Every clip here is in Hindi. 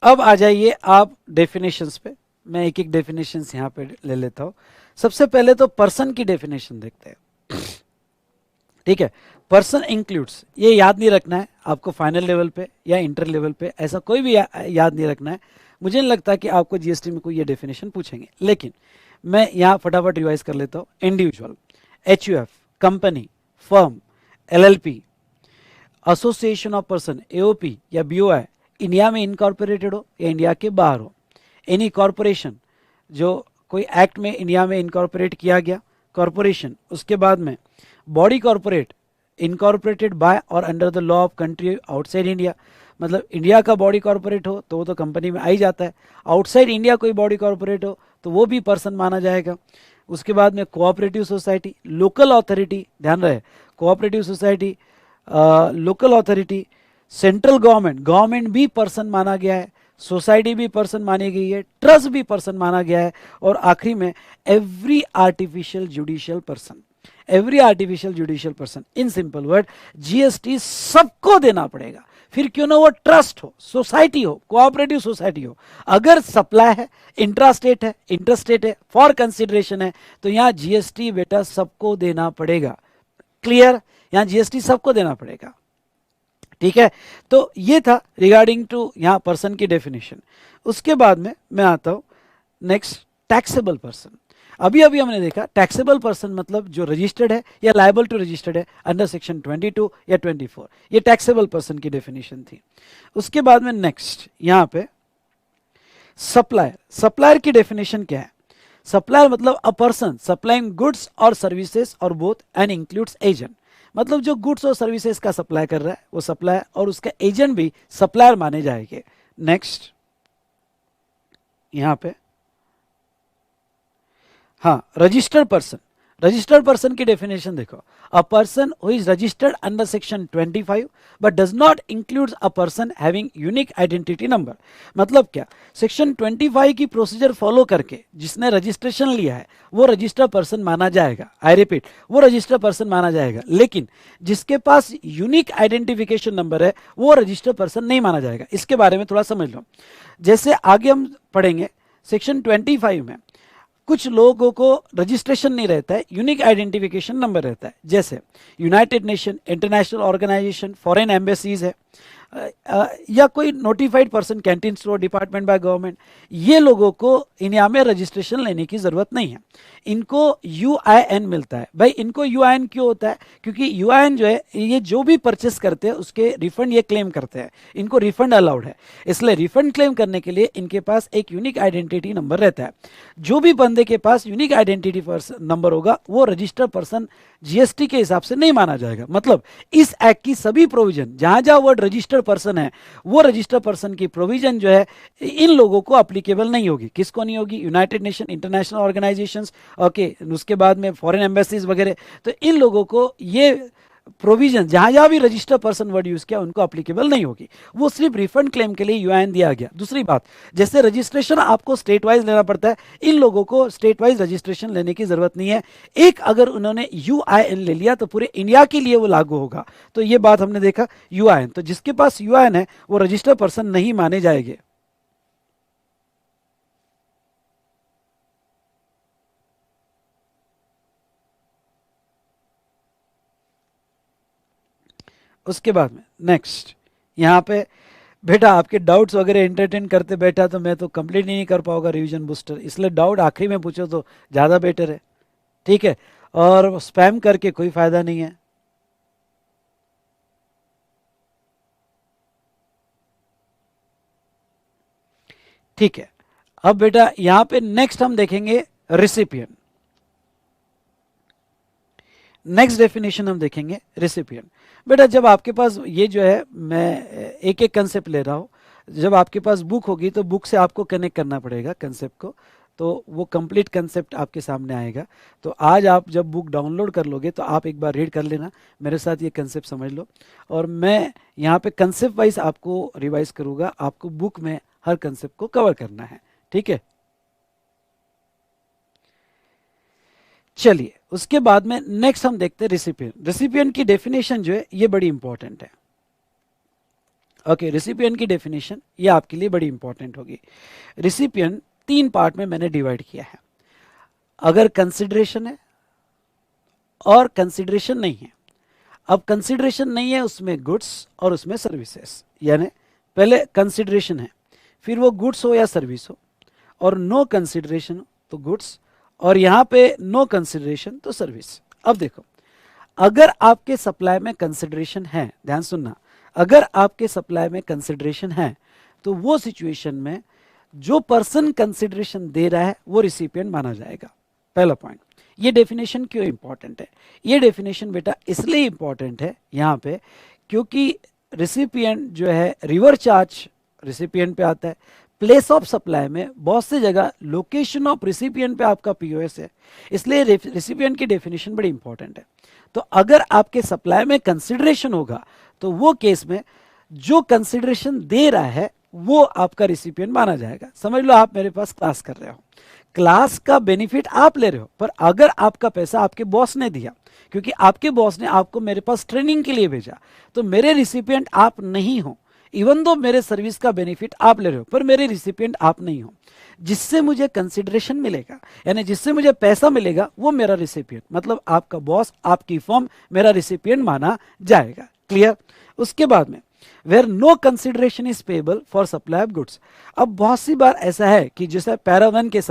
अब आ जाइए आप डेफिनेशंस पे। मैं एक एक डेफिनेशंस यहाँ पे ले लेता हूँ। सबसे पहले तो पर्सन की डेफिनेशन देखते हैं। ठीक है, पर्सन इंक्लूड्स, ये याद नहीं रखना है आपको फाइनल लेवल पे या इंटर लेवल पे, ऐसा कोई भी याद नहीं रखना है। मुझे नहीं लगता कि आपको जीएसटी में कोई ये डेफिनेशन पूछेंगे, लेकिन मैं यहाँ फटाफट रिवाइज कर लेता हूँ। Individual, HUF, company, firm, LLP, association of person, AOP या बीओआई, इंडिया में इनकॉर्पोरेटेड हो या इंडिया के बाहर हो, एनी कॉरपोरेशन जो कोई एक्ट में इंडिया में इनकॉर्पोरेट किया गया कॉरपोरेशन, उसके बाद में बॉडी कॉरपोरेट इनकॉर्पोरेटेड बाय और under the law of country outside India, मतलब इंडिया का बॉडी कॉरपोरेट हो तो वो तो कंपनी में आ ही जाता है, आउटसाइड इंडिया कोई बॉडी कॉरपोरेट हो तो वो भी पर्सन माना जाएगा। उसके बाद में कोऑपरेटिव सोसाइटी, लोकल अथॉरिटी, ध्यान रहे cooperative society, local authority, central government, government भी पर्सन माना गया है, सोसाइटी भी पर्सन मानी गई है, ट्रस्ट भी पर्सन माना गया है, और आखिरी में every artificial judicial person, every artificial judicial person. इन सिंपल वर्ड, जीएसटी सबको देना पड़ेगा, फिर क्यों ना वो ट्रस्ट हो, सोसाइटी हो, कोऑपरेटिव सोसाइटी हो। अगर सप्लाई है, इंट्रास्टेट है, इंटरस्टेट है, फॉर कंसिडरेशन है, तो यहां जीएसटी बेटा सबको देना पड़ेगा। क्लियर, यहां जीएसटी सबको देना पड़ेगा। ठीक है, तो ये था रिगार्डिंग टू यहां पर्सन की डेफिनेशन। उसके बाद में मैं आता हूं नेक्स्ट, टैक्सेबल पर्सन। अभी अभी हमने देखा टैक्सेबल पर्सन मतलब जो रजिस्टर्ड है या लायबल टू रजिस्टर्ड है अंडर सेक्शन 22 या 24, ये टैक्सेबल पर्सन की डेफिनेशन थी। उसके बाद में नेक्स्ट यहां पे सप्लायर, सप्लायर की डेफिनेशन क्या है? सप्लायर मतलब अ पर्सन सप्लाइंग गुड्स और सर्विसेज और बोथ एंड इंक्लूड्स एजेंट, मतलब जो गुड्स और सर्विसेज का सप्लाई कर रहा है वो सप्लायर, और उसका एजेंट भी सप्लायर माने जाएंगे। नेक्स्ट यहां पे हाँ, रजिस्टर्ड पर्सन, रजिस्टर्ड पर्सन की डेफिनेशन देखो, अ person who is registered under section 25 but does not includes a person having unique identity number. मतलब क्या, सेक्शन 25 की प्रोसीजर फॉलो करके जिसने रजिस्ट्रेशन लिया है वो रजिस्टर्ड पर्सन माना जाएगा। आई रिपीट, वो रजिस्टर्ड पर्सन माना जाएगा, लेकिन जिसके पास यूनिक आइडेंटिफिकेशन नंबर है वो रजिस्टर्ड पर्सन नहीं माना जाएगा। इसके बारे में थोड़ा समझ लो। जैसे आगे हम पढ़ेंगे सेक्शन 25 में कुछ लोगों को रजिस्ट्रेशन नहीं रहता है, यूनिक आइडेंटिफिकेशन नंबर रहता है, जैसे United Nation, international organisation, foreign embassies है, या कोई notified person, canteen store, department by government, ये लोगों को इंडिया में रजिस्ट्रेशन लेने की जरूरत नहीं है, इनको यूआईएन मिलता है। भाई इनको यूआईएन क्यों होता है? क्योंकि यूआईएन जो है ये जो भी परचेस करते हैं उसके रिफंड ये क्लेम करते हैं, इनको रिफंड अलाउड है, इसलिए रिफंड क्लेम करने के लिए इनके पास एक यूनिक आइडेंटिटी नंबर रहता है। जो भी बंदे के पास यूनिक आइडेंटिटी नंबर होगा वो रजिस्टर्ड पर्सन जीएसटी के हिसाब से नहीं माना जाएगा। मतलब इस एक्ट की सभी प्रोविजन, जहां जहां वर्ड रजिस्टर्ड पर्सन है, वो रजिस्टर्ड पर्सन की प्रोविजन जो है इन लोगों को अप्लीकेबल नहीं होगी। किसको नहीं होगी? United Nation, international organisations, okay, उसके बाद में फॉरेन एम्बेसीज वगैरह, तो इन लोगों को ये प्रोविजन जहां जहां भी रजिस्टर्ड पर्सन वर्ड यूज किया उनको अप्लीकेबल नहीं होगी, वो सिर्फ रिफंड क्लेम के लिए यूआईएन दिया गया। दूसरी बात, जैसे रजिस्ट्रेशन आपको स्टेट वाइज लेना पड़ता है, इन लोगों को स्टेट वाइज रजिस्ट्रेशन लेने की जरूरत नहीं है। एक अगर उन्होंने यूआईएन ले लिया तो पूरे इंडिया के लिए वो लागू होगा। तो ये बात हमने देखा यूआईएन, तो जिसके पास यूआईएन है वो रजिस्टर्ड पर्सन नहीं माने जाएंगे। उसके बाद में नेक्स्ट यहाँ पे बेटा आपके डाउट्स वगैरह एंटरटेन करते बैठा तो मैं तो कंप्लीट ही नहीं कर पाऊंगा रिवीजन बूस्टर, इसलिए डाउट आखिरी में पूछो तो ज़्यादा बेटर है। ठीक है, और स्पैम करके कोई फायदा नहीं है। ठीक है, अब बेटा यहाँ पे नेक्स्ट हम देखेंगे रिसिपिएंट। नेक्स्ट डेफिनेशन हम देखेंगे रिसिपिएंट। बेटा जब आपके पास ये जो है, मैं एक एक कंसेप्ट ले रहा हूँ, जब आपके पास बुक होगी तो बुक से आपको कनेक्ट करना पड़ेगा कंसेप्ट को, तो वो कंप्लीट कंसेप्ट आपके सामने आएगा। तो आज आप जब बुक डाउनलोड कर लोगे तो आप एक बार रीड कर लेना, मेरे साथ ये कंसेप्ट समझ लो, और मैं यहाँ पे कंसेप्ट वाइज आपको रिवाइज करूँगा, आपको बुक में हर कंसेप्ट को कवर करना है। ठीक है, चलिए उसके बाद में नेक्स्ट हम देखते हैं रिसिपिएंट। रिसिपिएंट की डेफिनेशन जो है ये बड़ी इंपॉर्टेंट है। ओके, रिसिपिएंट की डेफिनेशन ये आपके लिए बड़ी इंपॉर्टेंट होगी। रिसिपिएंट 3 पार्ट में मैंने डिवाइड किया है। अगर कंसिडरेशन है और कंसिडरेशन नहीं है। अब कंसिडरेशन नहीं है, उसमें गुड्स और उसमें सर्विसेज, यानी पहले कंसिडरेशन है, फिर वो गुड्स हो या सर्विस हो, और नो कंसिडरेशन हो तो गुड्स, और यहां पे नो कंसिडरेशन तो सर्विस। अब देखो, अगर आपके सप्लाई में कंसिडरेशन है, ध्यान सुनना, अगर आपके सप्लाई में कंसिडरेशन है तो वो सिचुएशन में जो पर्सन कंसिडरेशन दे रहा है वो रिसिपिएंट माना जाएगा। पहला पॉइंट। ये डेफिनेशन क्यों इंपॉर्टेंट है? ये डेफिनेशन बेटा इसलिए इंपॉर्टेंट है यहाँ पे क्योंकि रिसिपिएंट जो है रिवर चार्ज रिसिपिएंट पे आता है। प्लेस ऑफ सप्लाई में बहुत सी जगह लोकेशन ऑफ रिसिपिएंट पे आपका पीओएस है, इसलिए रिसिपिएंट की डेफिनेशन बड़ी इंपॉर्टेंट है। तो अगर आपके सप्लाई में कंसिडरेशन होगा तो वो केस में जो कंसिडरेशन दे रहा है वो आपका रिसिपिएंट माना जाएगा। समझ लो, आप मेरे पास क्लास कर रहे हो, क्लास का बेनिफिट आप ले रहे हो, पर अगर आपका पैसा आपके बॉस ने दिया, क्योंकि आपके बॉस ने आपको मेरे पास ट्रेनिंग के लिए भेजा, तो मेरे रिसिपिएंट आप नहीं हो। इवन दो मेरे सर्विस का बेनिफिट आप ले रहे हो, पर मेरे रिसिपिएंट आप नहीं हो। जिससे मुझे कंसिडरेशन मिलेगा, यानी जिससे मुझे पैसा मिलेगा, वो मेरा रिसिपिएंट, मतलब आपका बॉस, आपकी फर्म मेरा रिसिपिएंट माना जाएगा। क्लियर? उसके बाद में where no consideration is payable for supply of goods. अब बहुत सी बार ऐसा है कि जैसे पैरा 1 के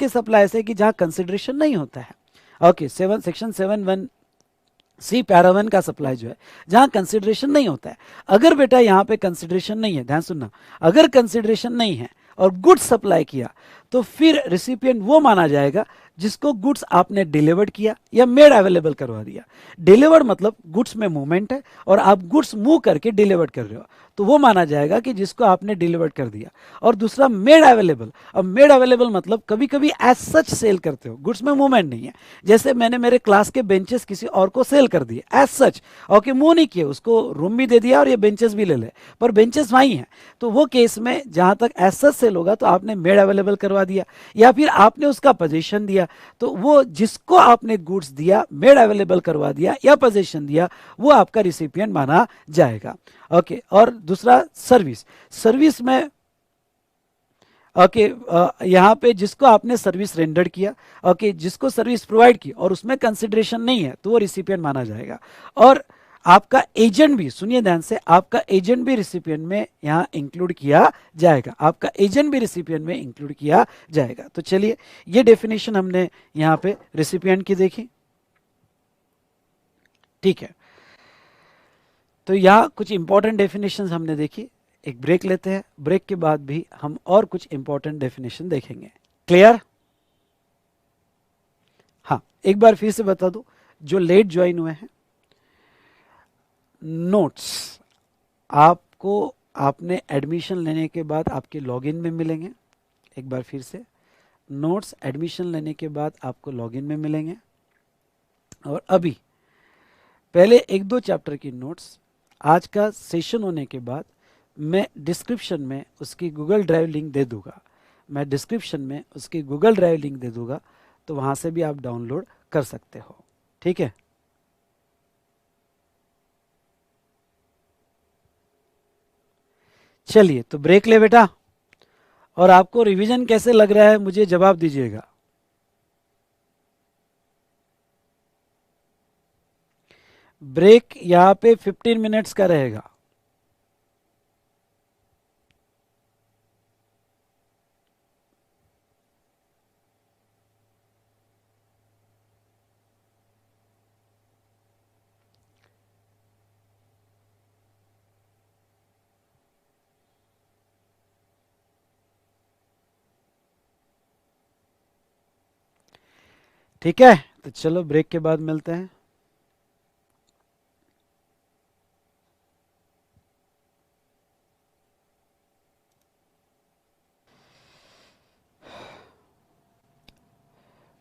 सप्लाई ऐसे कि जहां कंसिडरेशन नहीं होता है। ओके, सेक्शन 7(1)(c) पैरा 1 का सप्लाई जो है जहां कंसिडरेशन नहीं होता है। अगर बेटा यहां पे कंसिडरेशन नहीं है, ध्यान सुनना, अगर कंसिडरेशन नहीं है और गुड्स सप्लाई किया तो फिर रिसिपिएंट वो माना जाएगा जिसको गुड्स आपने डिलीवर्ड किया या मेड अवेलेबल करवा दिया। डिलीवर्ड मतलब गुड्स में मूवमेंट है और आप गुड्स मूव करके डिलीवर्ड कर रहे हो, तो वो माना जाएगा कि जिसको आपने डिलीवर्ड कर दिया। और दूसरा मेड अवेलेबल। अब मेड अवेलेबल मतलब कभी कभी एज सच सेल करते हो, गुड्स में मूवमेंट नहीं है, जैसे मैंने मेरे क्लास के बेंचेस किसी और को सेल कर दिए एज सच, ओके, मूव नहीं किए, उसको रूम भी दे दिया और ये बेंचेस भी ले ले, पर बेंचेस वहीं हैं, तो वो केस में जहां तक एज सच सेल होगा तो आपने मेड अवेलेबल करवा दिया या फिर आपने उसका पोजीशन दिया, तो वो जिसको आपने गुड्स दिया, मेड अवेलेबल करवा दिया या पोजीशन दिया, वो आपका रिसिपिएंट माना जाएगा। ओके, और दूसरा सर्विस में ओके, यहाँ पे जिसको आपने सर्विस रेंडर किया, ओके, जिसको सर्विस प्रोवाइड की और उसमें कंसिडरेशन नहीं है तो वो रिसिपिएंट माना जाएगा। और आपका एजेंट भी, सुनिए ध्यान से, आपका एजेंट भी रिसिपिएंट में यहाँ इंक्लूड किया जाएगा, आपका एजेंट भी रिसिपिएंट में इंक्लूड किया जाएगा। तो चलिए, ये डेफिनेशन हमने यहाँ पे रिसिपिएंट की देखी। ठीक है, तो यहाँ कुछ इंपॉर्टेंट डेफिनेशंस हमने देखी। एक ब्रेक लेते हैं, ब्रेक के बाद भी हम और कुछ इंपॉर्टेंट डेफिनेशन देखेंगे। क्लियर? हाँ, एक बार फिर से बता दूं, जो लेट ज्वाइन हुए हैं, नोट्स आपको आपने एडमिशन लेने के बाद आपके लॉगिन में मिलेंगे। एक बार फिर से, नोट्स एडमिशन लेने के बाद आपको लॉगिन में मिलेंगे। और अभी पहले 1-2 चैप्टर की नोट्स आज का सेशन होने के बाद मैं डिस्क्रिप्शन में उसकी गूगल ड्राइव लिंक दे दूंगा, मैं डिस्क्रिप्शन में उसकी गूगल ड्राइव लिंक दे दूंगा, तो वहां से भी आप डाउनलोड कर सकते हो। ठीक है? चलिए, तो ब्रेक ले बेटा, और आपको रिवीजन कैसे लग रहा है मुझे जवाब दीजिएगा। ब्रेक यहाँ पे 15 मिनट्स का रहेगा। ठीक है, तो चलो ब्रेक के बाद मिलते हैं।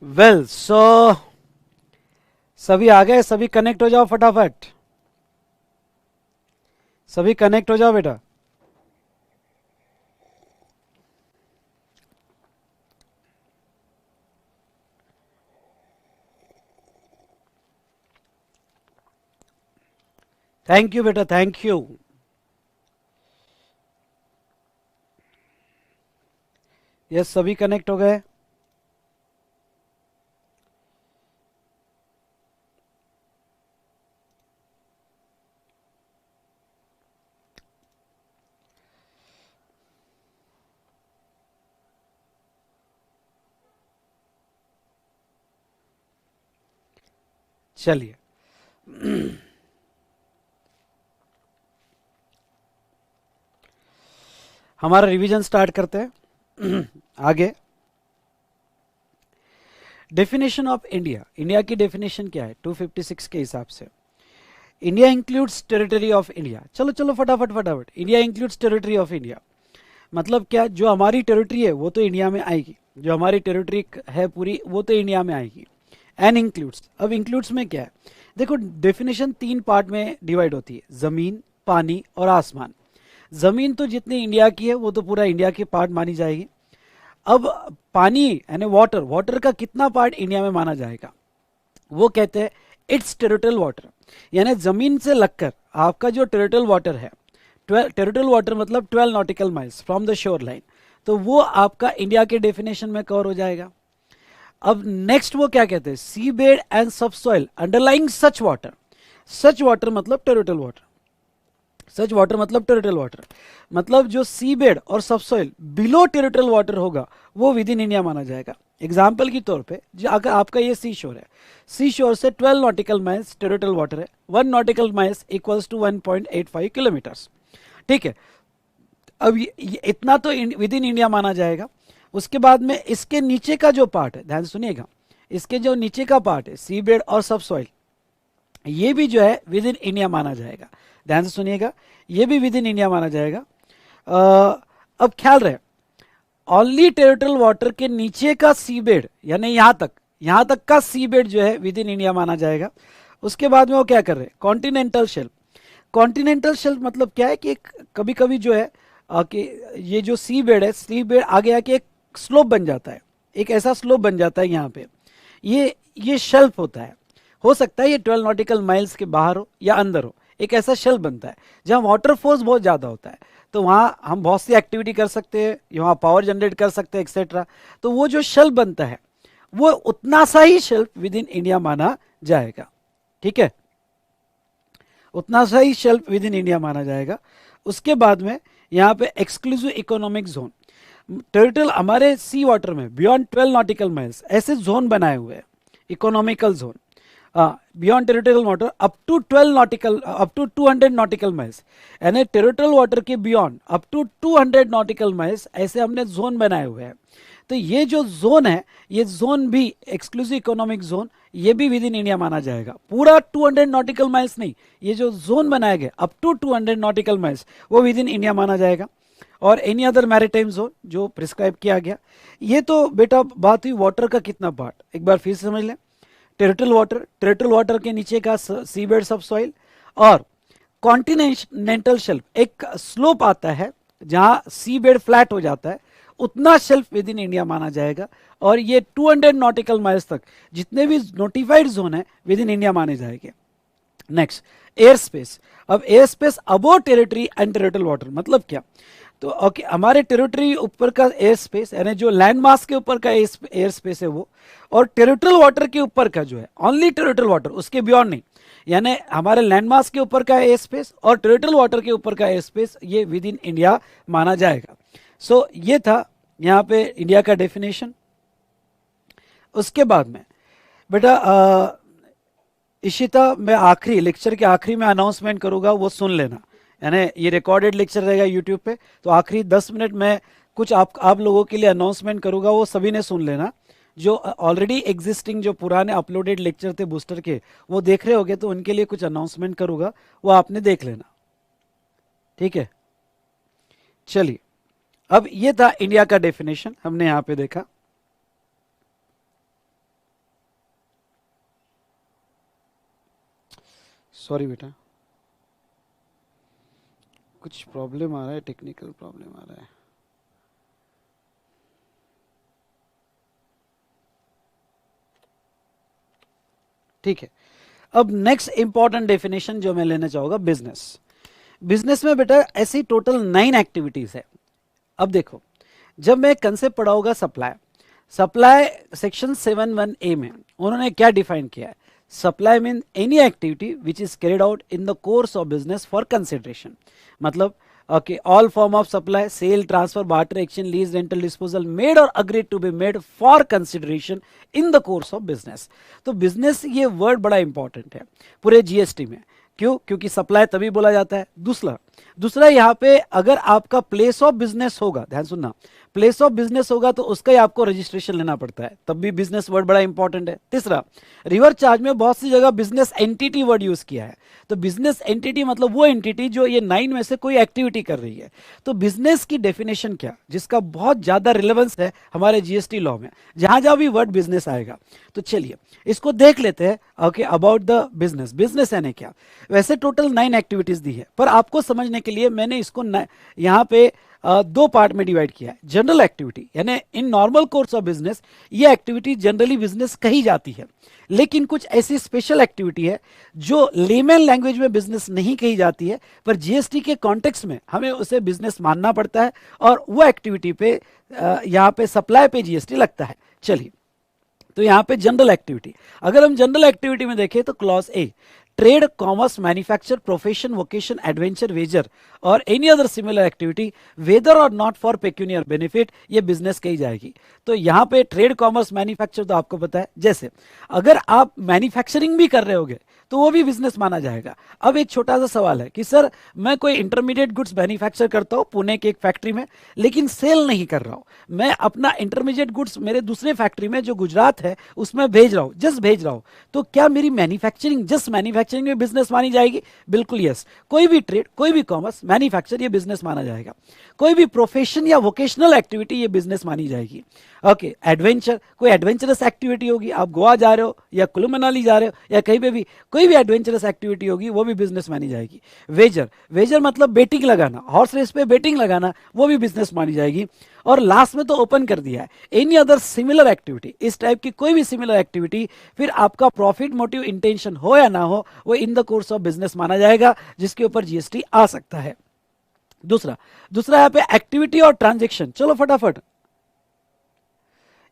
वेल सो सभी आ गए, सभी कनेक्ट हो जाओ फटाफट, सभी कनेक्ट हो जाओ बेटा। थैंक यू बेटा, थैंक यू। यस, सभी कनेक्ट हो गए? चलिए हमारा रिवीजन स्टार्ट करते हैं। आगे डेफिनेशन ऑफ इंडिया, इंडिया की डेफिनेशन क्या है 256 के हिसाब से? India includes territory of India. चलो चलो फटाफट फटाफट, India includes territory of India मतलब क्या? जो हमारी टेरिटरी है वो तो इंडिया में आएगी, जो हमारी टेरिटरी है पूरी वो तो इंडिया में आएगी। एंड इंक्लूड्स, अब इंक्लूड्स में क्या है? देखो डेफिनेशन 3 पार्ट में डिवाइड होती है, जमीन, पानी और आसमान। जमीन तो जितनी इंडिया की है वो तो पूरा इंडिया की पार्ट मानी जाएगी। अब पानी यानी वाटर, वाटर का कितना पार्ट इंडिया में माना जाएगा? वो कहते हैं इट्स टेरिटोरियल वाटर, यानी जमीन से लगकर आपका जो टेरिटोरियल वाटर है, टेरिटोरियल वाटर मतलब 12 nautical miles from the shore line, तो वो आपका इंडिया के डेफिनेशन में कवर हो जाएगा। अब नेक्स्ट वो क्या कहते हैं? Sea bed and subsoil underlying such water. Such water मतलब टेरिटोरियल वाटर, सच वाटर मतलब टेरिटोरियल वाटर, मतलब जो सी बेड और सबसॉइल बिलो टेरिटोरियल वाटर होगा वो विद इन इंडिया माना जाएगा। एग्जाम्पल के तौर पे जो अगर आपका ये सी शोर है, सी शोर से 12 नॉटिकल माइल्स टेरिटोरियल वाटर है, 1 nautical miles equals to 1.85 kilometers, ठीक है। अब ये इतना तो विद इन इंडिया माना जाएगा। उसके बाद में इसके नीचे का जो पार्ट है, ध्यान सुनिएगा, इसके जो नीचे का पार्ट है सी बेड और सबसॉइल, ये भी जो है विद इन इंडिया माना जाएगा। ध्यान से सुनिएगा, ये भी विद इन इंडिया माना जाएगा। अब ख्याल रहे, ओनली टेरिटोरियल वाटर के नीचे का सी बेड यानी यहां तक का सी बेड जो है विद इन इंडिया माना जाएगा। उसके बाद में वो क्या कर रहे हैं? Continental shelf. कॉन्टिनेंटल शेल्फ मतलब क्या है कि कभी कभी जो है कि ये जो सी बेड है, सी बेड आगे आके एक स्लोप बन जाता है, एक ऐसा स्लोप बन जाता है यहाँ पे, ये शेल्फ होता है। हो सकता है ये 12 नॉटिकल माइल्स के बाहर हो या अंदर हो, एक ऐसा शेल्फ बनता है जहाँ वाटर फोर्स बहुत ज़्यादा होता है, तो वहाँ हम बहुत सी एक्टिविटी कर सकते हैं, वहाँ पावर जनरेट कर सकते हैं एक्सेट्रा। तो वो जो शेल्फ बनता है वो उतना सा ही शेल्फ विद इन इंडिया माना जाएगा, ठीक है, उतना सा ही शेल्फ विद इन इंडिया माना जाएगा। उसके बाद में यहाँ पे एक्सक्लूसिव इकोनॉमिक जोन, टेरिटोरियल हमारे सी वाटर में बियॉन्ड 12 नॉटिकल माइल्स ऐसे जोन बनाए हुए हैं, economical zone beyond territorial water up to 12 nautical up to 200 nautical miles, यानी टेरिटोरियल वाटर के beyond up to 200 nautical miles ऐसे हमने जोन बनाए हुए हैं। तो ये जो जोन है, ये जोन भी एक्सक्लूसिव इकोनॉमिक जोन, ये भी विद इन इंडिया माना जाएगा। पूरा 200 नॉटिकल माइल्स नहीं, ये जो जोन बनाया गया अप टू 200 नॉटिकल माइल्स वो विद इन इंडिया माना जाएगा। और एनी अदर मैरिटाइम जोन जो प्रिस्क्राइब किया गया। ये तो बेटा बात हुई वाटर का कितना पार्ट, एक बार फिर समझ लें। टेरिटोरियल वाटर के नीचे का सी बेड सब सॉइल, और कॉन्टिनेंटल शेल्फ एक स्लोप आता है जहां सी बेड फ्लैट हो जाता है, उतना शेल्फ विद इन इंडिया माना जाएगा। और ये 200 नॉटिकल माइल्स तक जितने भी नोटिफाइड जोन है विद इन इंडिया माने जाएंगे। Next air space. अब air space above territory and territorial water मतलब क्या? तो ओके, हमारे टेरिटरी ऊपर का एयर स्पेस यानी जो लैंड मास के ऊपर का एयर स्पेस है वो, और टेरिटोरियल वाटर के ऊपर का जो है ओनली टेरिटोरियल वाटर, उसके बियॉन्ड नहीं, यानी हमारे लैंड मास के ऊपर का एयर स्पेस और टेरिटोरियल वाटर के ऊपर का एयर स्पेस, ये विद इन इंडिया माना जाएगा। सो ये था यहाँ पे इंडिया का डेफिनेशन। उसके बाद में बेटा इशिता, मैं आखिरी लेक्चर के आखिरी में अनाउंसमेंट करूंगा, वो सुन लेना, यानी ये रिकॉर्डेड लेक्चर रहेगा यूट्यूब पे, तो आखिरी 10 मिनट में कुछ आप लोगों के लिए अनाउंसमेंट करूंगा, वो सभी ने सुन लेना। जो ऑलरेडी एग्जिस्टिंग जो पुराने अपलोडेड लेक्चर थे बूस्टर के, वो देख रहे होगे, तो उनके लिए कुछ अनाउंसमेंट करूंगा, वो आपने देख लेना, ठीक है। चलिए, अब ये था इंडिया का डेफिनेशन, हमने यहां पे देखा। सॉरी बेटा, कुछ प्रॉब्लम आ रहा है, टेक्निकल प्रॉब्लम आ रहा है। ठीक है, अब नेक्स्ट इंपॉर्टेंट डेफिनेशन जो मैं लेना चाहूंगा, बिजनेस। बिजनेस में बेटा ऐसी टोटल 9 एक्टिविटीज है। अब देखो, जब मैं कंसेप्ट पढ़ा होगा सप्लाई, सप्लाई सेक्शन 7(1)(a) में उन्होंने क्या डिफाइन किया है, supply mean any activity which is carried out in the course of business for consideration, मतलब okay all form of supply, sale, transfer, barter, exchange, lease, rental, disposal made or agreed to be made for consideration in the course of business. तो बिजनेस ये वर्ड बड़ा इंपॉर्टेंट है पूरे जीएसटी में, क्यों, क्योंकि सप्लाई तभी बोला जाता है। दूसरा यहाँ पे अगर आपका प्लेस ऑफ बिजनेस होगा, ध्यान सुनना, प्लेस ऑफ बिजनेस होगा तो उसका ही आपको रजिस्ट्रेशन लेना पड़ता है, तब भी बिजनेस वर्ड बड़ा इंपॉर्टेंट है। तीसरा, रिवर चार्ज में बहुत सी जगह बिजनेस एंटिटी वर्ड यूज किया है, तो बिजनेस एंटिटी मतलब वो एंटिटी जो ये 9 में से कोई एक्टिविटी कर रही है। तो बिजनेस की डेफिनेशन क्या, जिसका बहुत ज्यादा रिलेवेंस है हमारे जीएसटी लॉ में, जहां जहां भी वर्ड बिजनेस आएगा। तो चलिए इसको देख लेते हैं। Okay, about the business, business यानी क्या। वैसे टोटल 9 एक्टिविटीज दी है, पर आपको समझने के लिए मैंने इसको यहाँ पे दो पार्ट में डिवाइड किया है। जनरल एक्टिविटी यानी in normal course of business ये एक्टिविटी जनरली बिजनेस कही जाती है, लेकिन कुछ ऐसी स्पेशल एक्टिविटी है जो लेमन लैंग्वेज में बिजनेस नहीं कही जाती है, पर जीएसटी के कॉन्टेक्स्ट में हमें उसे बिजनेस मानना पड़ता है, और वो एक्टिविटी पे यहाँ पे सप्लाई पे जीएसटी लगता है। चलिए, तो यहाँ पे जनरल एक्टिविटी, अगर हम जनरल एक्टिविटी में देखें तो clause A, trade, commerce, manufacture, profession, vocation, adventure, wager or any other similar activity whether or not for pecuniary benefit, ये बिजनेस कही जाएगी। तो यहाँ पे ट्रेड, कॉमर्स, मैन्युफैक्चर तो आपको पता है, जैसे अगर आप मैन्युफैक्चरिंग भी कर रहे होगे तो वो भी बिजनेस माना जाएगा। अब एक छोटा सा सवाल है कि सर मैं कोई इंटरमीडिएट गुड्स मैन्युफैक्चर करता हूँ पुणे की एक फैक्ट्री में, लेकिन सेल नहीं कर रहा हूँ, मैं अपना इंटरमीडिएट गुड्स मेरे दूसरे फैक्ट्री में जो गुजरात है उसमें भेज रहा हूँ, जस्ट भेज रहा हूँ, तो क्या मेरी मैन्युफैक्चरिंग जस्ट मैन्युफैक्चरिंग में बिजनेस मानी जाएगी? बिल्कुल यस। कोई भी ट्रेड, कोई भी कॉमर्स, मैन्युफैक्चर ये बिजनेस माना जाएगा। कोई भी प्रोफेशन या वोकेशनल एक्टिविटी ये बिजनेस मानी जाएगी। ओके, एडवेंचर, कोई एडवेंचरस एक्टिविटी होगी, आप गोवा जा रहे हो या कुल्लू मनाली जा रहे हो या कहीं पे भी कोई भी एडवेंचरस एक्टिविटी होगी वो भी बिजनेस मानी जाएगी। वेजर, वेजर मतलब बेटिंग लगाना, हॉर्स रेस पे बेटिंग लगाना, वो भी बिजनेस मानी जाएगी। और लास्ट में तो ओपन कर दिया है, एनी अदर सिमिलर एक्टिविटी, इस टाइप की कोई भी सिमिलर एक्टिविटी, फिर आपका प्रॉफिट मोटिव इंटेंशन हो या ना हो, वो in the course of business माना जाएगा, जिसके ऊपर जीएसटी आ सकता है। दूसरा यहाँ पे एक्टिविटी और ट्रांजेक्शन, चलो फटाफट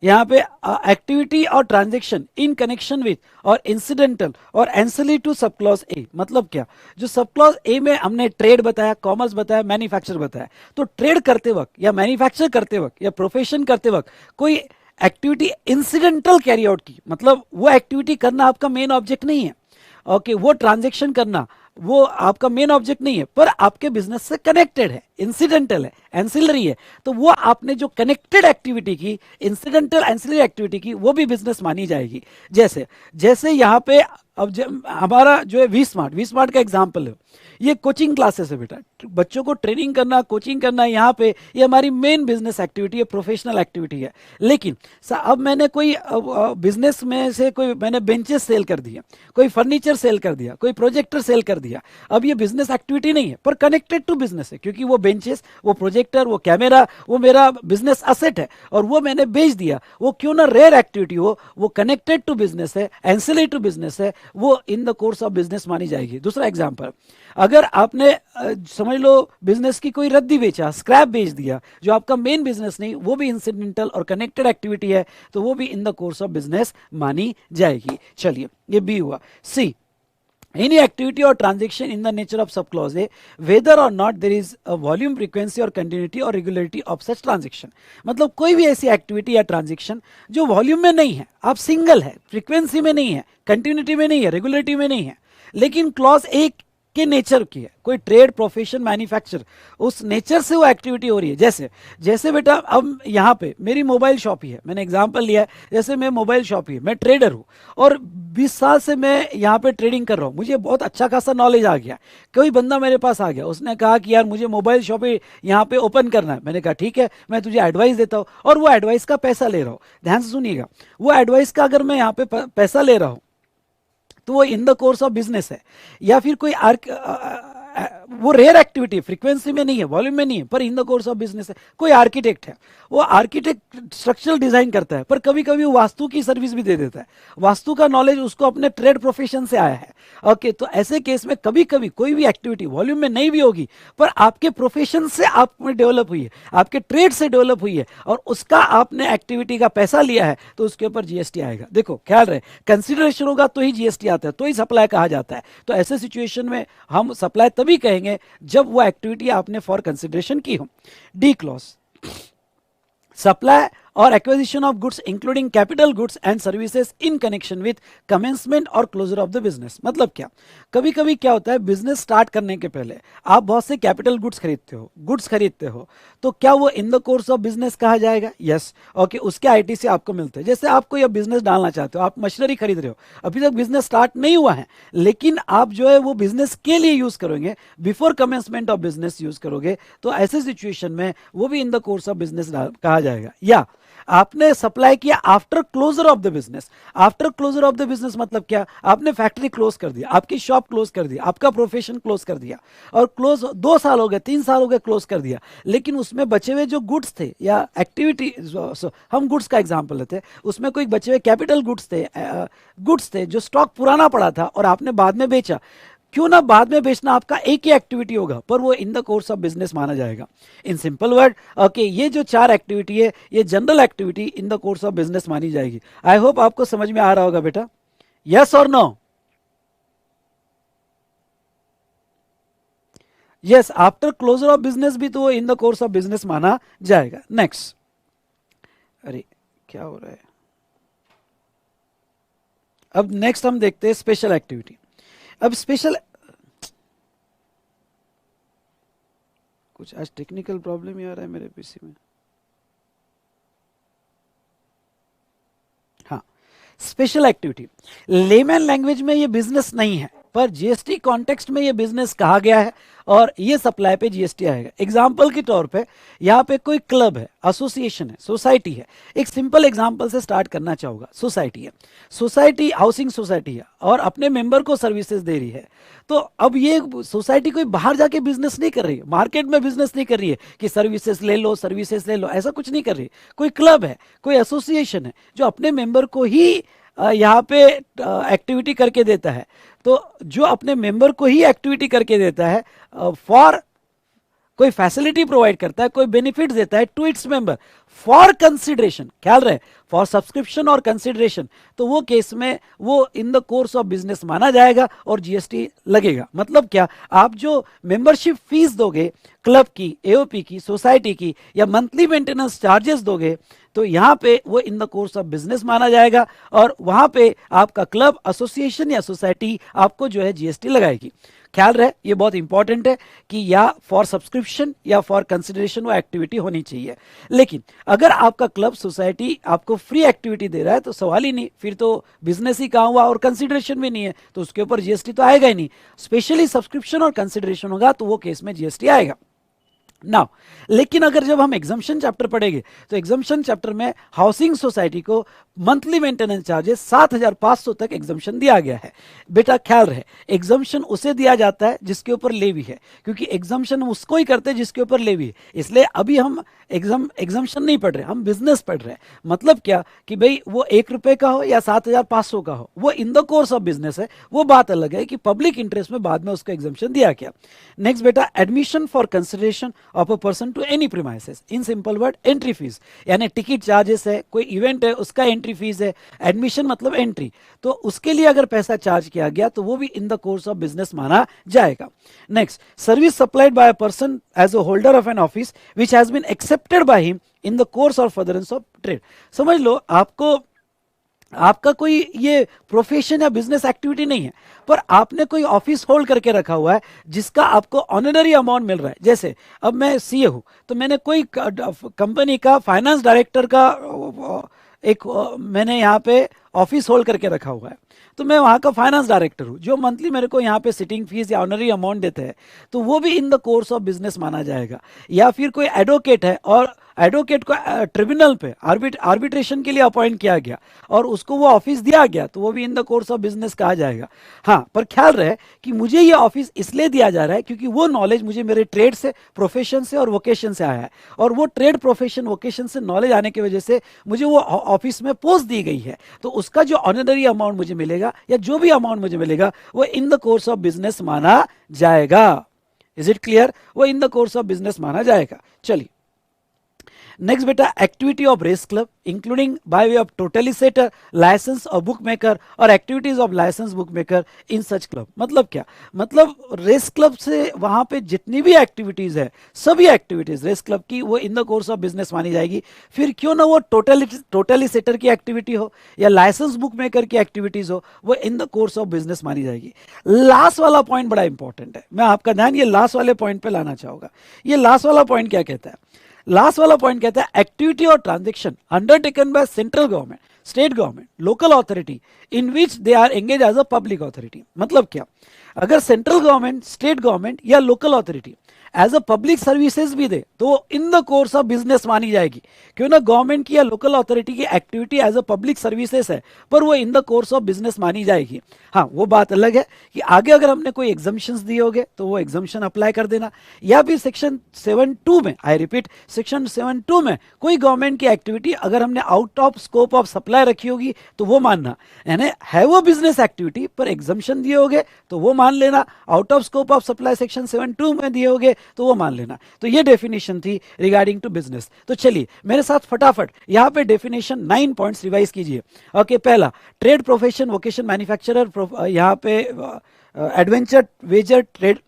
यहाँ पे एक्टिविटी और ट्रांजैक्शन इन कनेक्शन विथ और इंसिडेंटल और ancillary to sub clause A, मतलब क्या, जो सब क्लॉज ए में हमने ट्रेड बताया, कॉमर्स बताया, मैन्युफैक्चर बताया, तो ट्रेड करते वक्त या मैन्युफैक्चर करते वक्त या प्रोफेशन करते वक्त कोई एक्टिविटी इंसिडेंटल कैरी आउट की, मतलब वो एक्टिविटी करना आपका मेन ऑब्जेक्ट नहीं है। ओके, वो ट्रांजैक्शन करना वो आपका मेन ऑब्जेक्ट नहीं है, पर आपके बिजनेस से कनेक्टेड है, इंसिडेंटल है, एंसिलरी है, तो वो आपने जो कनेक्टेड एक्टिविटी की, इंसिडेंटल एंसिलरी एक्टिविटी की, वो भी बिजनेस मानी जाएगी। जैसे यहाँ पे अब हमारा जो है वी स्मार्ट का एग्जाम्पल है, ये कोचिंग क्लासेस है बेटा, बच्चों को ट्रेनिंग करना, कोचिंग करना, यहाँ पे ये हमारी मेन बिजनेस एक्टिविटी है, प्रोफेशनल एक्टिविटी है। लेकिन अब मैंने कोई बिजनेस में से कोई मैंने बेंचेस सेल कर दिया, कोई फर्नीचर सेल कर दिया, कोई प्रोजेक्टर सेल कर दिया, अब ये बिजनेस एक्टिविटी नहीं है पर कनेक्टेड टू बिजनेस है, क्योंकि वो बेंचेस, वो प्रोजेक्टर, वो कैमरा, वो मेरा बिजनेस असेट है और वो मैंने बेच दिया। वो क्यों ना रेयर एक्टिविटी हो, वो कनेक्टेड टू बिजनेस है, एंसिलरी टू बिजनेस है, वो in the course of business मानी जाएगी। दूसरा एग्जांपल, अगर आपने समझ लो बिजनेस की कोई रद्दी बेचा, स्क्रैप बेच दिया, जो आपका मेन बिजनेस नहीं, वो भी इंसिडेंटल और कनेक्टेड एक्टिविटी है, तो वो भी in the course of business मानी जाएगी। चलिए, ये बी हुआ। सी, any activity or transaction in the nature of sub clause A, whether or not there is a volume, frequency or continuity or regularity of such transaction, मतलब कोई भी ऐसी एक्टिविटी या ट्रांजेक्शन जो वॉल्यूम में नहीं है, आप सिंगल है, फ्रीक्वेंसी में नहीं है, कंटिन्यूटी में नहीं है, रेगुलरिटी में नहीं है, लेकिन क्लॉज एक के नेचर की है, कोई ट्रेड, प्रोफेशन, मैन्युफैक्चर, उस नेचर से वो एक्टिविटी हो रही है। जैसे बेटा अब यहाँ पे मेरी मोबाइल शॉप ही है, मैंने एग्जांपल लिया है, जैसे मैं मोबाइल शॉप ही है, मैं ट्रेडर हूँ और 20 साल से मैं यहाँ पे ट्रेडिंग कर रहा हूँ, मुझे बहुत अच्छा खासा नॉलेज आ गया। कोई बंदा मेरे पास आ गया, उसने कहा कि यार मुझे मोबाइल शॉप यहाँ पे ओपन करना है, मैंने कहा ठीक है, मैं तुझे एडवाइस देता हूँ, और वो एडवाइस का पैसा ले रहा हूँ। ध्यान से सुनिएगा, वो एडवाइस का अगर मैं यहाँ पे पैसा ले रहा हूँ तो वो in the course of business है, या फिर कोई वो रेयर एक्टिविटी है, फ्रीक्वेंसी में नहीं है, वॉल्यूम में नहीं है, पर इन द कोर्स ऑफ बिजनेस है। कोई आर्किटेक्ट है, वो आर्किटेक्ट स्ट्रक्चरल डिजाइन करता है, पर कभी कभी वो वास्तु की सर्विस भी दे देता है, वास्तु का नॉलेज उसको अपने ट्रेड प्रोफेशन से आया है। ओके, तो ऐसे केस में कभी कभी कोई भी एक्टिविटी वॉल्यूम में नहीं भी होगी, पर आपके प्रोफेशन से आप में डेवलप हुई है, आपके ट्रेड से डेवलप हुई है, और उसका आपने एक्टिविटी का पैसा लिया है, तो उसके ऊपर जीएसटी आएगा। देखो ख्याल रहे, कंसिडरेशन होगा तो ही जीएसटी आता है, तो ही सप्लाई कहा जाता है। तो ऐसे सिचुएशन में हम सप्लाई तभी कहेंगे जब वो एक्टिविटी आपने फॉर कंसिडरेशन की हो। डी क्लॉज, सप्लाई और acquisition of goods including capital goods and services in connection with commencement और क्लोजर ऑफ द बिजनेस। मतलब क्या, कभी कभी क्या होता है, बिजनेस स्टार्ट करने के पहले आप बहुत से कैपिटल गुड्स खरीदते हो, तो क्या वो in the course of business कहा जाएगा? यस। ओके, उसके आईटीसी आपको मिलते हैं। जैसे आप कोई अब बिजनेस डालना चाहते हो, आप मशीनरी खरीद रहे हो, अभी तक बिजनेस स्टार्ट नहीं हुआ है, लेकिन आप जो है वो बिजनेस के लिए यूज करोगे, before commencement of business use करोगे, तो ऐसे सिचुएशन में वो भी in the course of business कहा जाएगा। या आपने सप्लाई किया after closure of the business. After closure of the business मतलब क्या, आपने फैक्ट्री क्लोज कर दिया, आपकी शॉप क्लोज कर दिया, आपका प्रोफेशन क्लोज कर दिया, और क्लोज 2 साल हो गए, 3 साल हो गए क्लोज कर दिया, लेकिन उसमें बचे हुए जो गुड्स थे या एक्टिविटी, हम गुड्स का एग्जांपल लेते हैं, उसमें कोई बचे हुए कैपिटल गुड्स थे जो स्टॉक पुराना पड़ा था और आपने बाद में बेचा। क्यों ना बाद में बेचना आपका एक ही एक्टिविटी होगा, पर वो in the course of business माना जाएगा। इन सिंपल वर्ड, ओके, ये जो 4 एक्टिविटी है, ये general activity in the course of business मानी जाएगी। आई होप आपको समझ में आ रहा होगा बेटा, यस और no? Yes, after closure of business भी तो वो in the course of business माना जाएगा। नेक्स्ट, अरे क्या हो रहा है, अब नेक्स्ट हम देखते हैं स्पेशल एक्टिविटी। अब स्पेशल, कुछ आज टेक्निकल प्रॉब्लम ही आ रहा है मेरे पीसी में। हाँ, स्पेशल एक्टिविटी लेमैन लैंग्वेज में ये बिजनेस नहीं है, पर जीएसटी कॉन्टेक्स्ट में ये बिजनेस कहा गया है, और ये सप्लाई पे जीएसटी आएगा। एग्जाम्पल के तौर पे यहाँ पे कोई क्लब है, एसोसिएशन है, सोसाइटी है। एक सिंपल एग्जाम्पल से स्टार्ट करना चाहूंगा। सोसाइटी है, सोसाइटी हाउसिंग सोसाइटी है, और अपने मेंबर को सर्विसेज दे रही है। तो अब ये सोसाइटी कोई बाहर जाके बिजनेस नहीं कर रही है, मार्केट में बिजनेस नहीं कर रही है कि सर्विसेज ले लो, ऐसा कुछ नहीं कर रही। कोई क्लब है, कोई एसोसिएशन है जो अपने मेंबर को ही यहाँ पे एक्टिविटी करके देता है। तो जो अपने मेंबर को ही एक्टिविटी करके देता है, फॉर कोई फैसिलिटी प्रोवाइड करता है, कोई बेनिफिट देता है to its member for consideration, ख्याल रहे, फॉर सब्सक्रिप्शन और कंसिडरेशन, तो वो केस में वो in the course of business माना जाएगा और जीएसटी लगेगा। मतलब क्या, आप जो मेंबरशिप फीस दोगे क्लब की, एओपी की, सोसाइटी की, या मंथली मेंटेनेंस चार्जेस दोगे, तो यहाँ पे वो in the course of business माना जाएगा, और वहां पे आपका क्लब, एसोसिएशन या सोसाइटी आपको जो है जीएसटी लगाएगी। ख्याल रहे, ये बहुत इंपॉर्टेंट है कि या फॉर सब्सक्रिप्शन या फॉर कंसिडरेशन वो एक्टिविटी होनी चाहिए। लेकिन अगर आपका क्लब, सोसाइटी आपको फ्री एक्टिविटी दे रहा है तो सवाल ही नहीं, फिर तो बिजनेस ही कहाँ हुआ, और कंसिडरेशन भी नहीं है, तो उसके ऊपर जीएसटी तो आएगा ही नहीं। स्पेशली सब्सक्रिप्शन और कंसिडरेशन होगा तो वो केस में जीएसटी आएगा। नाउ, लेकिन अगर जब हम एग्जम्पशन चैप्टर पढ़ेंगे, तो एग्जम्पशन चैप्टर में हाउसिंग सोसाइटी को मंथली मेंटेनेंस चार्जेस 7,500 तक एग्जम्पशन दिया गया है। बेटा ख्याल रहे, एग्जम्पशन उसे दिया जाता है जिसके ऊपर लेवी है, क्योंकि एग्जम्पशन उसको ही करते हैं जिसके ऊपर लेवी है। इसलिए अभी हम एग्जम्पशन नहीं पढ़ रहे, हम बिजनेस पढ़ रहे हैं। मतलब क्या कि भाई वो 1 रुपए का हो या 7,500 का हो, वो in the course of business है। वो बात अलग है कि पब्लिक इंटरेस्ट में बाद में उसको एग्जम्पशन दिया गया। नेक्स्ट बेटा, admission for consideration of a person to any premises. In simple word, entry fees, यानी टिकट चार्जेस है, कोई इवेंट है उसका एंट्री फीस है। एडमिशन मतलब एंट्री, तो उसके लिए अगर पैसा चार्ज किया गया तो वो भी in the course of business माना जाएगा। Next, service supplied by a person as a holder of an office which has been accepted by him in the course और फर्दरेंस ऑफ ट्रेड। समझ लो, आपका कोई ये प्रोफेशन या बिजनेस एक्टिविटी नहीं है, पर आपने कोई ऑफिस होल्ड करके रखा हुआ है जिसका आपको ऑनररी अमाउंट मिल रहा है। जैसे अब मैं सीए हूं, तो मैंने कोई कंपनी का फाइनेंस डायरेक्टर का मैंने यहाँ पे ऑफिस होल्ड करके रखा हुआ है। तो मैं वहाँ का फाइनेंस डायरेक्टर हूँ, जो मंथली मेरे को यहाँ पे सिटिंग फीस या ऑनरी अमाउंट देते हैं, तो वो भी in the course of business माना जाएगा। या फिर कोई एडवोकेट है और एडवोकेट को ट्रिब्यूनल पे आर्बिट्रेशन के लिए अपॉइंट किया गया और उसको वो ऑफिस दिया गया, तो वो भी in the course of business कहा जाएगा। हाँ, पर ख्याल रहे कि मुझे ये ऑफिस इसलिए दिया जा रहा है क्योंकि वो नॉलेज मुझे मेरे ट्रेड से, प्रोफेशन से और वोकेशन से आया है, और वो ट्रेड, प्रोफेशन, वोकेशन से नॉलेज आने की वजह से मुझे वो ऑफिस में पोस्ट दी गई है। तो उसका जो ऑनररी अमाउंट मुझे मिलेगा या जो भी अमाउंट मुझे मिलेगा वो in the course of business माना जाएगा। Is it clear? वो in the course of business माना जाएगा। चलिए नेक्स्ट बेटा, activity of race club including by way of totalisator, licence or book maker or activities of licence book maker in such club. मतलब क्या? मतलब रेस क्लब से वहां पे जितनी भी एक्टिविटीज है, सभी एक्टिविटीज रेस क्लब की वो in the course of business मानी जाएगी। फिर क्यों ना वो टोटलिसेटर की एक्टिविटी हो या लाइसेंस बुक मेकर की एक्टिविटीज हो, वो in the course of business मानी जाएगी। लास्ट वाला पॉइंट बड़ा इंपॉर्टेंट है, मैं आपका ध्यान ये लास्ट वाले पॉइंट पे लाना चाहूंगा। ये लास्ट वाला पॉइंट क्या कहता है? लास्ट वाला पॉइंट कहता है एक्टिविटी और transaction undertaken by central government, state government, local authority in which they are engage as a public authority. मतलब क्या? अगर सेंट्रल गवर्नमेंट, स्टेट गवर्नमेंट या local authority as a public services भी दे तो in the course of business मानी जाएगी। क्यों ना गवर्नमेंट की या लोकल अथॉरिटी की activity as a public services है, पर वो in the course of business मानी जाएगी। हाँ, वो बात अलग है कि आगे अगर हमने कोई एग्जम्पशंस दिए होंगे तो वो एग्जम्पशन अप्लाई कर देना, या फिर सेक्शन 7(2) में, आई रिपीट, सेक्शन 7(2) में कोई गवर्नमेंट की एक्टिविटी अगर हमने out of scope of supply रखी होगी तो वो मानना, यानी है वो बिजनेस एक्टिविटी पर एग्जम्पशन दिए होंगे तो वो मान लेना, out of scope of supply section 7(2) में दिए होंगे तो वो मान लेना। तो ये डेफिनेशन थी रिगार्डिंग टू बिजनेस। तो चलिए मेरे साथ फटाफट यहाँ पे डेफिनेशन 9 पॉइंट्स रिवाइज कीजिए। ओके, पहला, ट्रेड, प्रोफेशन, वोकेशन, मैन्युफैक्चरर, यहाँ पे adventure, wager, trade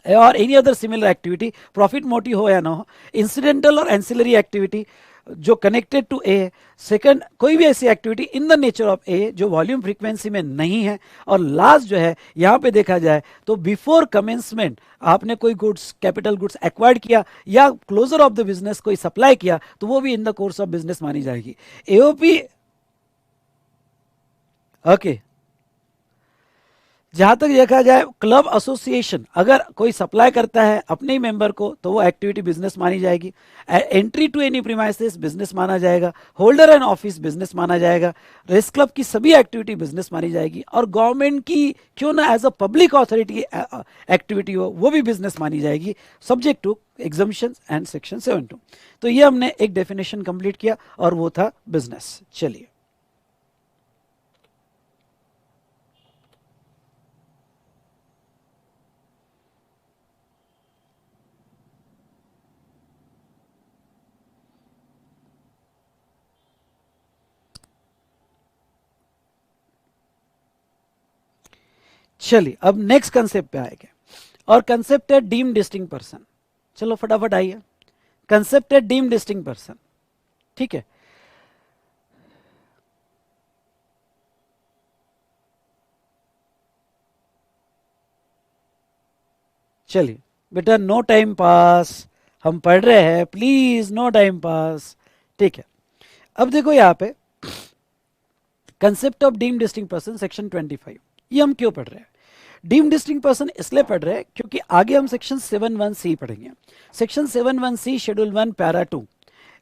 or any other similar activity, profit motive हो या ना हो, इंसिडेंटल और एंसिलरी एक्टिविटी जो कनेक्टेड टू ए। सेकंड, कोई भी ऐसी activity in the nature of a जो वॉल्यूम फ्रीक्वेंसी में नहीं है। और लास्ट जो है यहाँ पे देखा जाए तो बिफोर कमेंसमेंट आपने कोई गुड्स, कैपिटल गुड्स एक्वायर्ड किया या क्लोजर ऑफ द बिजनेस कोई सप्लाई किया तो वो भी in the course of business मानी जाएगी। एओपी, ओके, जहां तक देखा जाए क्लब एसोसिएशन अगर कोई सप्लाई करता है अपने ही मेंबर को तो वो एक्टिविटी बिजनेस मानी जाएगी। Entry to any premises business माना जाएगा। होल्डर एंड ऑफिस बिजनेस माना जाएगा। रेस क्लब की सभी एक्टिविटी बिजनेस मानी जाएगी। और गवर्नमेंट की क्यों ना as a public authority activity हो वो भी बिजनेस मानी जाएगी, subject to exemptions and section 7(2). तो ये हमने एक डेफिनेशन कंप्लीट किया और वो था बिजनेस। चलिए चलिए अब नेक्स्ट कंसेप्ट पे आएंगे और कंसेप्ट है डीम डिस्टिंक्ट पर्सन। चलो फटाफट आइए, कंसेप्ट है डीम डिस्टिंक्ट पर्सन। ठीक है, चलिए बेटा, नो टाइम पास, हम पढ़ रहे हैं, प्लीज नो टाइम पास। ठीक है, अब देखो यहाँ पे concept of deem distinct person section 25, ये हम क्यों पढ़ रहे हैं? डीम डिस्टिंक्ट पर्सन इसलिए पढ़ रहे हैं क्योंकि आगे हम सेक्शन 7(1)(c) पढ़ेंगे। Section 7(1)(c) schedule 1 para 2,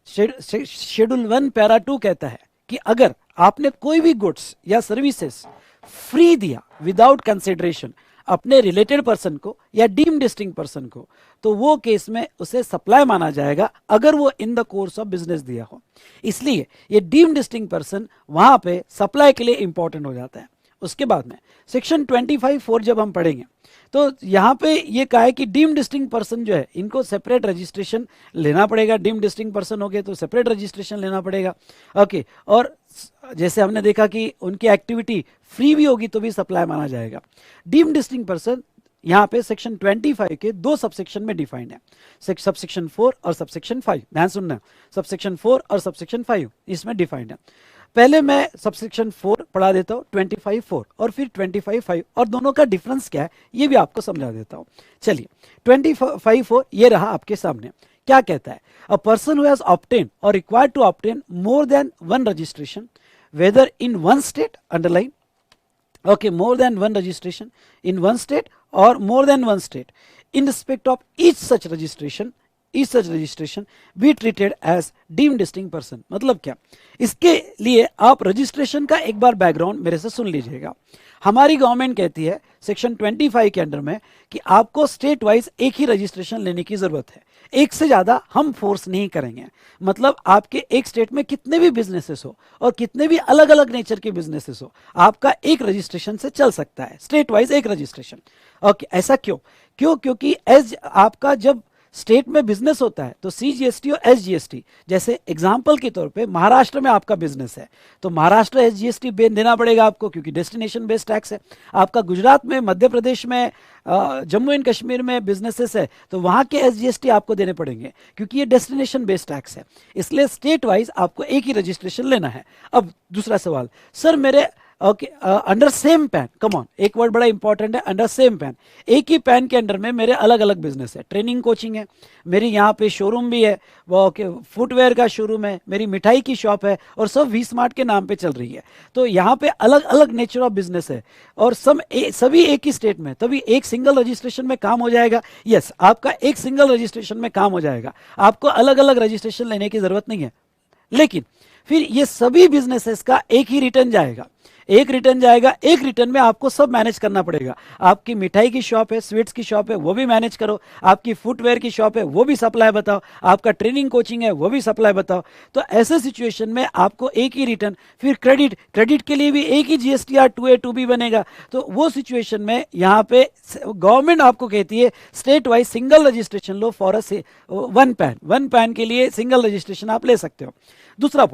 schedule 1 para 2 कहता है कि अगर आपने कोई भी गुड्स या सर्विसेज फ्री दिया विदाउट कंसिडरेशन अपने रिलेटेड पर्सन को या डीम डिस्टिंक्ट पर्सन को, तो वो केस में उसे सप्लाई माना जाएगा अगर वो in the course of business दिया हो। इसलिए ये डीम डिस्टिंक्ट पर्सन वहां पे सप्लाई के लिए इंपॉर्टेंट हो जाता है। उसके बाद में सेक्शन 25(4) जब हम पढ़ेंगे तो यहाँ पे ये कहा है कि डीम डिस्टिंक्ट पर्सन जो है इनको सेपरेट रजिस्ट्रेशन लेना पड़ेगा। डीम डिस्टिंक्ट पर्सन हो गए तो सेपरेट रजिस्ट्रेशन लेना पड़ेगा। ओके, और जैसे हमने देखा कि उनकी एक्टिविटी फ्री भी होगी तो भी सप्लाई माना जाएगा। डीम डिस्टिंक्ट पर्सन यहाँ पे सेक्शन 25 के 2 सबसेक्शन में डिफाइंड है, सबसेक्शन 4 और सबसेक्शन 5। ध्यान सुनना, सबसेक्शन 4 और सबसेक्शन 5 इसमें डिफाइंड है। पहले मैं सबसेक्शन 4 पढ़ा देता हूँ, 25(4) और फिर 25(5) और दोनों का डिफरेंस क्या है ये भी आपको समझा देता हूँ। चलिए 25(4) ये रहा आपके सामने। क्या कहता है? A person who has obtain or required to obtain more than 1 registration whether in 1 state, underline, Okay, more than one registration in one state or more than one state. In respect of each such registration be treated as deemed distinct person. मतलब क्या, इसके लिए आप रजिस्ट्रेशन का एक बार बैकग्राउंड मेरे से सुन लीजिएगा। हमारी गवर्नमेंट कहती है सेक्शन 25 के अंडर में कि आपको स्टेट वाइज एक ही रजिस्ट्रेशन लेने की जरूरत है, एक से ज्यादा हम फोर्स नहीं करेंगे। मतलब आपके एक स्टेट में कितने भी बिजनेसेस हो और कितने भी अलग अलग नेचर के बिजनेसेस हो, आपका एक रजिस्ट्रेशन से चल सकता है, स्टेट वाइज एक रजिस्ट्रेशन। ओके, ऐसा क्यों? क्योंकि एज आपका जब स्टेट में बिजनेस होता है तो सीजीएसटी और एसजीएसटी, जैसे एग्जांपल के तौर पे महाराष्ट्र में आपका बिजनेस है तो महाराष्ट्र एसजीएसटी देना पड़ेगा आपको, क्योंकि डेस्टिनेशन बेस्ड टैक्स है। आपका गुजरात में, मध्य प्रदेश में, जम्मू एंड कश्मीर में बिजनेसेस है तो वहां के एसजीएसटी आपको देने पड़ेंगे, क्योंकि ये डेस्टिनेशन बेस्ड टैक्स है। इसलिए स्टेट वाइज आपको एक ही रजिस्ट्रेशन लेना है। अब दूसरा सवाल, सर मेरे okay under same pan, come on, एक वर्ड बड़ा इंपॉर्टेंट है, अंडर सेम पैन। एक ही पैन के अंडर में मेरे अलग अलग बिजनेस है, ट्रेनिंग कोचिंग है, मेरी यहाँ पे शोरूम भी है, वो ओके फुटवेयर का शोरूम है, मेरी मिठाई की शॉप है और सब वी स्मार्ट के नाम पे चल रही है। तो यहाँ पे अलग अलग नेचर ऑफ बिजनेस है और सभी एक ही स्टेट में, तभी एक सिंगल रजिस्ट्रेशन में काम हो जाएगा। यस, आपका एक सिंगल रजिस्ट्रेशन में काम हो जाएगा, आपको अलग अलग रजिस्ट्रेशन लेने की जरूरत नहीं है। लेकिन फिर ये सभी बिजनेसेस का एक ही रिटर्न जाएगा, एक रिटर्न में आपको सब मैनेज करना पड़ेगा। आपकी मिठाई की शॉप है, स्वीट्स की शॉप है, वो भी मैनेज करो, आपकी फुटवेयर की शॉप है वो भी सप्लाई बताओ, आपका ट्रेनिंग कोचिंग है वो भी सप्लाई बताओ। तो ऐसे सिचुएशन में आपको एक ही रिटर्न, फिर क्रेडिट के लिए भी एक ही जीएसटीआर 2A 2B बनेगा। तो वो सिचुएशन में यहाँ पे गवर्नमेंट आपको कहती है state wise single registration low for one pan के लिए सिंगल रजिस्ट्रेशन आप ले सकते हो। दूसरा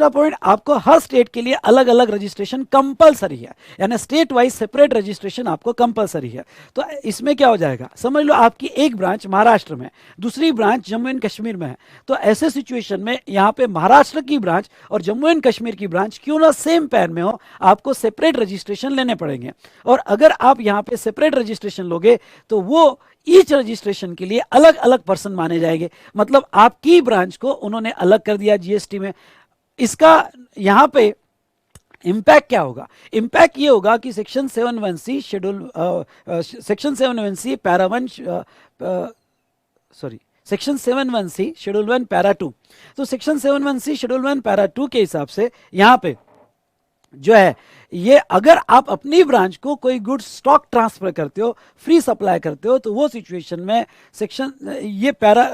पॉइंट, आपको हर स्टेट के लिए अलग अलग रजिस्ट्रेशन कंपलसरी है, यानी स्टेट वाइज सेपरेट रजिस्ट्रेशन आपको कंपलसरी है। तो इसमें क्या हो जाएगा, समझ लो आपकी एक ब्रांच महाराष्ट्र में, दूसरी ब्रांच जम्मू एंड कश्मीर में है। तो ऐसे सिचुएशन में यहाँ पे महाराष्ट्र की ब्रांच और जम्मू एंड कश्मीर की ब्रांच क्यों ना सेम पैन में हो, आपको सेपरेट रजिस्ट्रेशन लेने पड़ेंगे। और अगर आप यहाँ पे सेपरेट रजिस्ट्रेशन लोगे तो वो ईच रजिस्ट्रेशन के लिए अलग अलग पर्सन माने जाएंगे। मतलब आपकी ब्रांच को उन्होंने अलग कर दिया जीएसटी में। इसका यहां पे इंपैक्ट क्या होगा? इंपैक्ट ये होगा कि section 7(1)(c) schedule section 7(1)(c) para 1 sorry section 7(1)(c) schedule 1 para 2। तो सेक्शन 7(1)(c) शेड्यूल 1 पैरा 2 के हिसाब से यहां पे जो है ये, अगर आप अपनी ब्रांच को कोई गुड्स स्टॉक ट्रांसफर करते हो, फ्री सप्लाई करते हो, तो वो सिचुएशन में सेक्शन ये पैरा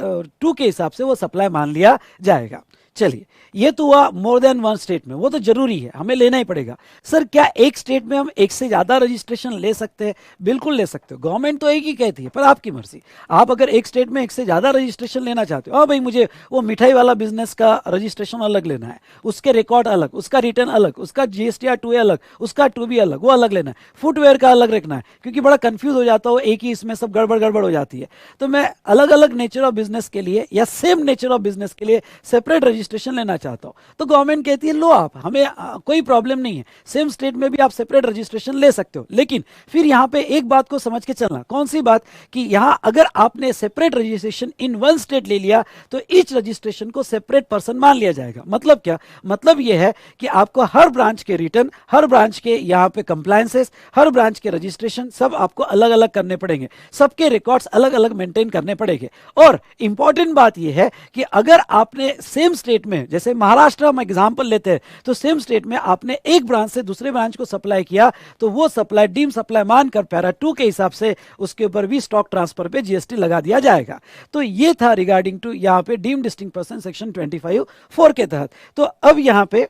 2 के हिसाब से वो सप्लाई मान लिया जाएगा। चलिए, ये तो हुआ मोर देन वन स्टेट में, वो तो जरूरी है, हमें लेना ही पड़ेगा। सर क्या एक स्टेट में हम एक से ज्यादा रजिस्ट्रेशन ले सकते हैं? बिल्कुल ले सकते हो, गवर्नमेंट तो एक ही कहती है, पर आपकी मर्जी। आप अगर एक स्टेट में एक से ज्यादा रजिस्ट्रेशन लेना चाहते हो, भाई मुझे वो मिठाई वाला बिजनेस का रजिस्ट्रेशन अलग लेना है, उसके रिकॉर्ड अलग, उसका रिटर्न अलग, उसका जीएसटीआर 2A अलग, उसका 2B अलग, वो अलग लेना है, फुटवेयर का अलग रखना है, क्योंकि बड़ा कंफ्यूज हो जाता हो, एक ही इसमें सब गड़बड़ हो जाती है। तो मैं अलग अलग नेचर ऑफ बिजनेस के लिए या सेम नेचर ऑफ बिजनेस के लिए सेपरेट रजिस्ट्रेशन लेना चाहता हूं, तो गवर्नमेंट कहती है लो आप, हमें कोई प्रॉब्लम नहीं है, सेम स्टेट में भी आप सेपरेट रजिस्ट्रेशन ले सकते हो। लेकिन फिर यहां पे एक बात को समझ के चलना, कौन सी बात, कि यहां अगर आपने separate registration in one state ले लिया तो ईच रजिस्ट्रेशन को सेपरेट पर्सन मान लिया जाएगा। मतलब क्या? मतलब यह है कि आपको हर ब्रांच के रिटर्न, हर ब्रांच के यहां पे कंप्लायंसेस, हर ब्रांच के रजिस्ट्रेशन सब आपको अलग अलग करने पड़ेंगे, सबके रिकॉर्ड्स अलग अलग मेंटेन करने पड़ेंगे। और इंपॉर्टेंट बात यह है कि अगर आपने सेम स्टेट में, जैसे महाराष्ट्र हम एग्जांपल लेते हैं, तो सेम स्टेट में आपने एक ब्रांच से दूसरे ब्रांच को सप्लाई किया, तो वो सप्लाई डीम सप्लाई मानकर पैरा 2 के हिसाब से उसके ऊपर भी स्टॉक ट्रांसफर पे जीएसटी लगा दिया जाएगा। तो ये था रिगार्डिंग टू यहां पे डीम डिस्टिंक्ट पर्सन सेक्शन 25(4) के तहत। तो अब यहां पे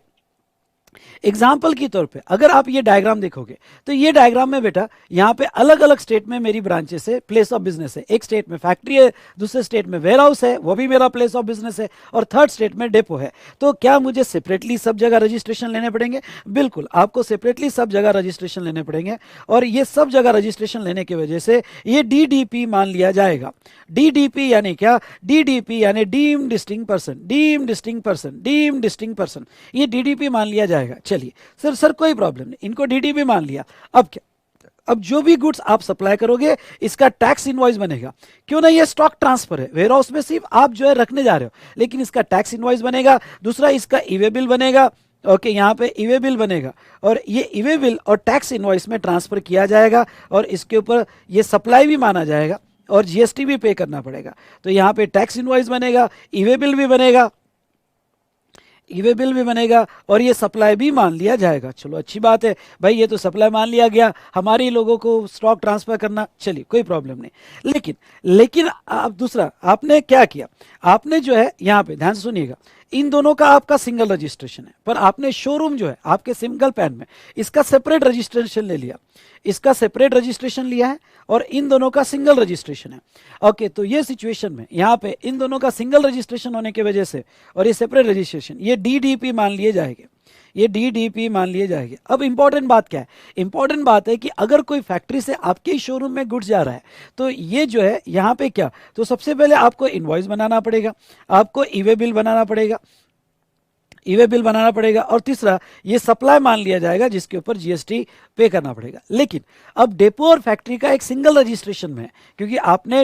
एग्जाम्पल के तौर पे अगर आप ये डायग्राम देखोगे तो ये डायग्राम में बेटा यहाँ पे अलग अलग स्टेट में मेरी ब्रांचेस है, प्लेस ऑफ बिजनेस है। एक स्टेट में फैक्ट्री है, दूसरे स्टेट में वेयर हाउस है, वो भी मेरा प्लेस ऑफ बिजनेस है, और थर्ड स्टेट में डेपो है। तो क्या मुझे सेपरेटली सब जगह रजिस्ट्रेशन लेने पड़ेंगे? बिल्कुल, आपको सेपरेटली सब जगह रजिस्ट्रेशन लेने पड़ेंगे। और ये सब जगह रजिस्ट्रेशन लेने की वजह से ये डीडीपी मान लिया जाएगा। डीडीपी यानी क्या? डीडीपी यानी deemed distinct person, deemed distinct person, deemed distinct person, ये डीडीपी मान लिया जाएगा। चलिए सर कोई प्रॉब्लम नहीं, इनको डीडीपी मान लिया। अब क्या? अब जो भी गुड्स आप सप्लाई करोगे इसका टैक्स इनवॉइस बनेगा। क्यों ना, ये स्टॉक ट्रांसफर है, वेयर हाउस में सिर्फ आप जो है रखने जा रहे हो, लेकिन इसका टैक्स इनवॉइस बनेगा। दूसरा, इसका ईवे बिल बनेगा, ओके, यहाँ पे ईवे बिल बनेगा और ये ईवे बिल और टैक्स इनवॉइस में ट्रांसफर किया जाएगा और इसके ऊपर ये सप्लाई भी माना जाएगा और जीएसटी भी पे करना पड़ेगा। तो यहाँ पे टैक्स इनवॉइस बनेगा, ईवे बिल भी बनेगा, ईवे बिल भी बनेगा और ये सप्लाई भी मान लिया जाएगा। चलो अच्छी बात है भाई, ये तो सप्लाई मान लिया गया, हमारी लोगों को स्टॉक ट्रांसफर करना, चलिए कोई प्रॉब्लम नहीं। लेकिन लेकिन आप दूसरा आपने क्या किया, आपने जो है यहाँ पे ध्यान से सुनिएगा, इन दोनों का आपका सिंगल रजिस्ट्रेशन है, पर आपने शोरूम जो है आपके सिंगल पैन में इसका सेपरेट रजिस्ट्रेशन ले लिया, इसका सेपरेट रजिस्ट्रेशन लिया है और इन दोनों का सिंगल रजिस्ट्रेशन है। ओके, तो ये सिचुएशन में यहाँ पे इन दोनों का सिंगल रजिस्ट्रेशन होने की वजह से और ये सेपरेट रजिस्ट्रेशन, ये डीडीपी मान लिए जाएंगे, ये डीडीपी मान लिए जाएंगे। अब इंपॉर्टेंट बात क्या है, इंपॉर्टेंट बात है कि अगर कोई फैक्ट्री से आपके ही शोरूम में गुड्स जा रहा है तो ये जो है यहाँ पे क्या, तो सबसे पहले आपको इनवॉइस बनाना पड़ेगा, आपको ईवे बिल बनाना पड़ेगा, ईवे बिल बनाना पड़ेगा और तीसरा ये सप्लाई मान लिया जाएगा जिसके ऊपर जीएसटी पे करना पड़ेगा। लेकिन अब डेपो और फैक्ट्री का एक सिंगल रजिस्ट्रेशन में है, क्योंकि आपने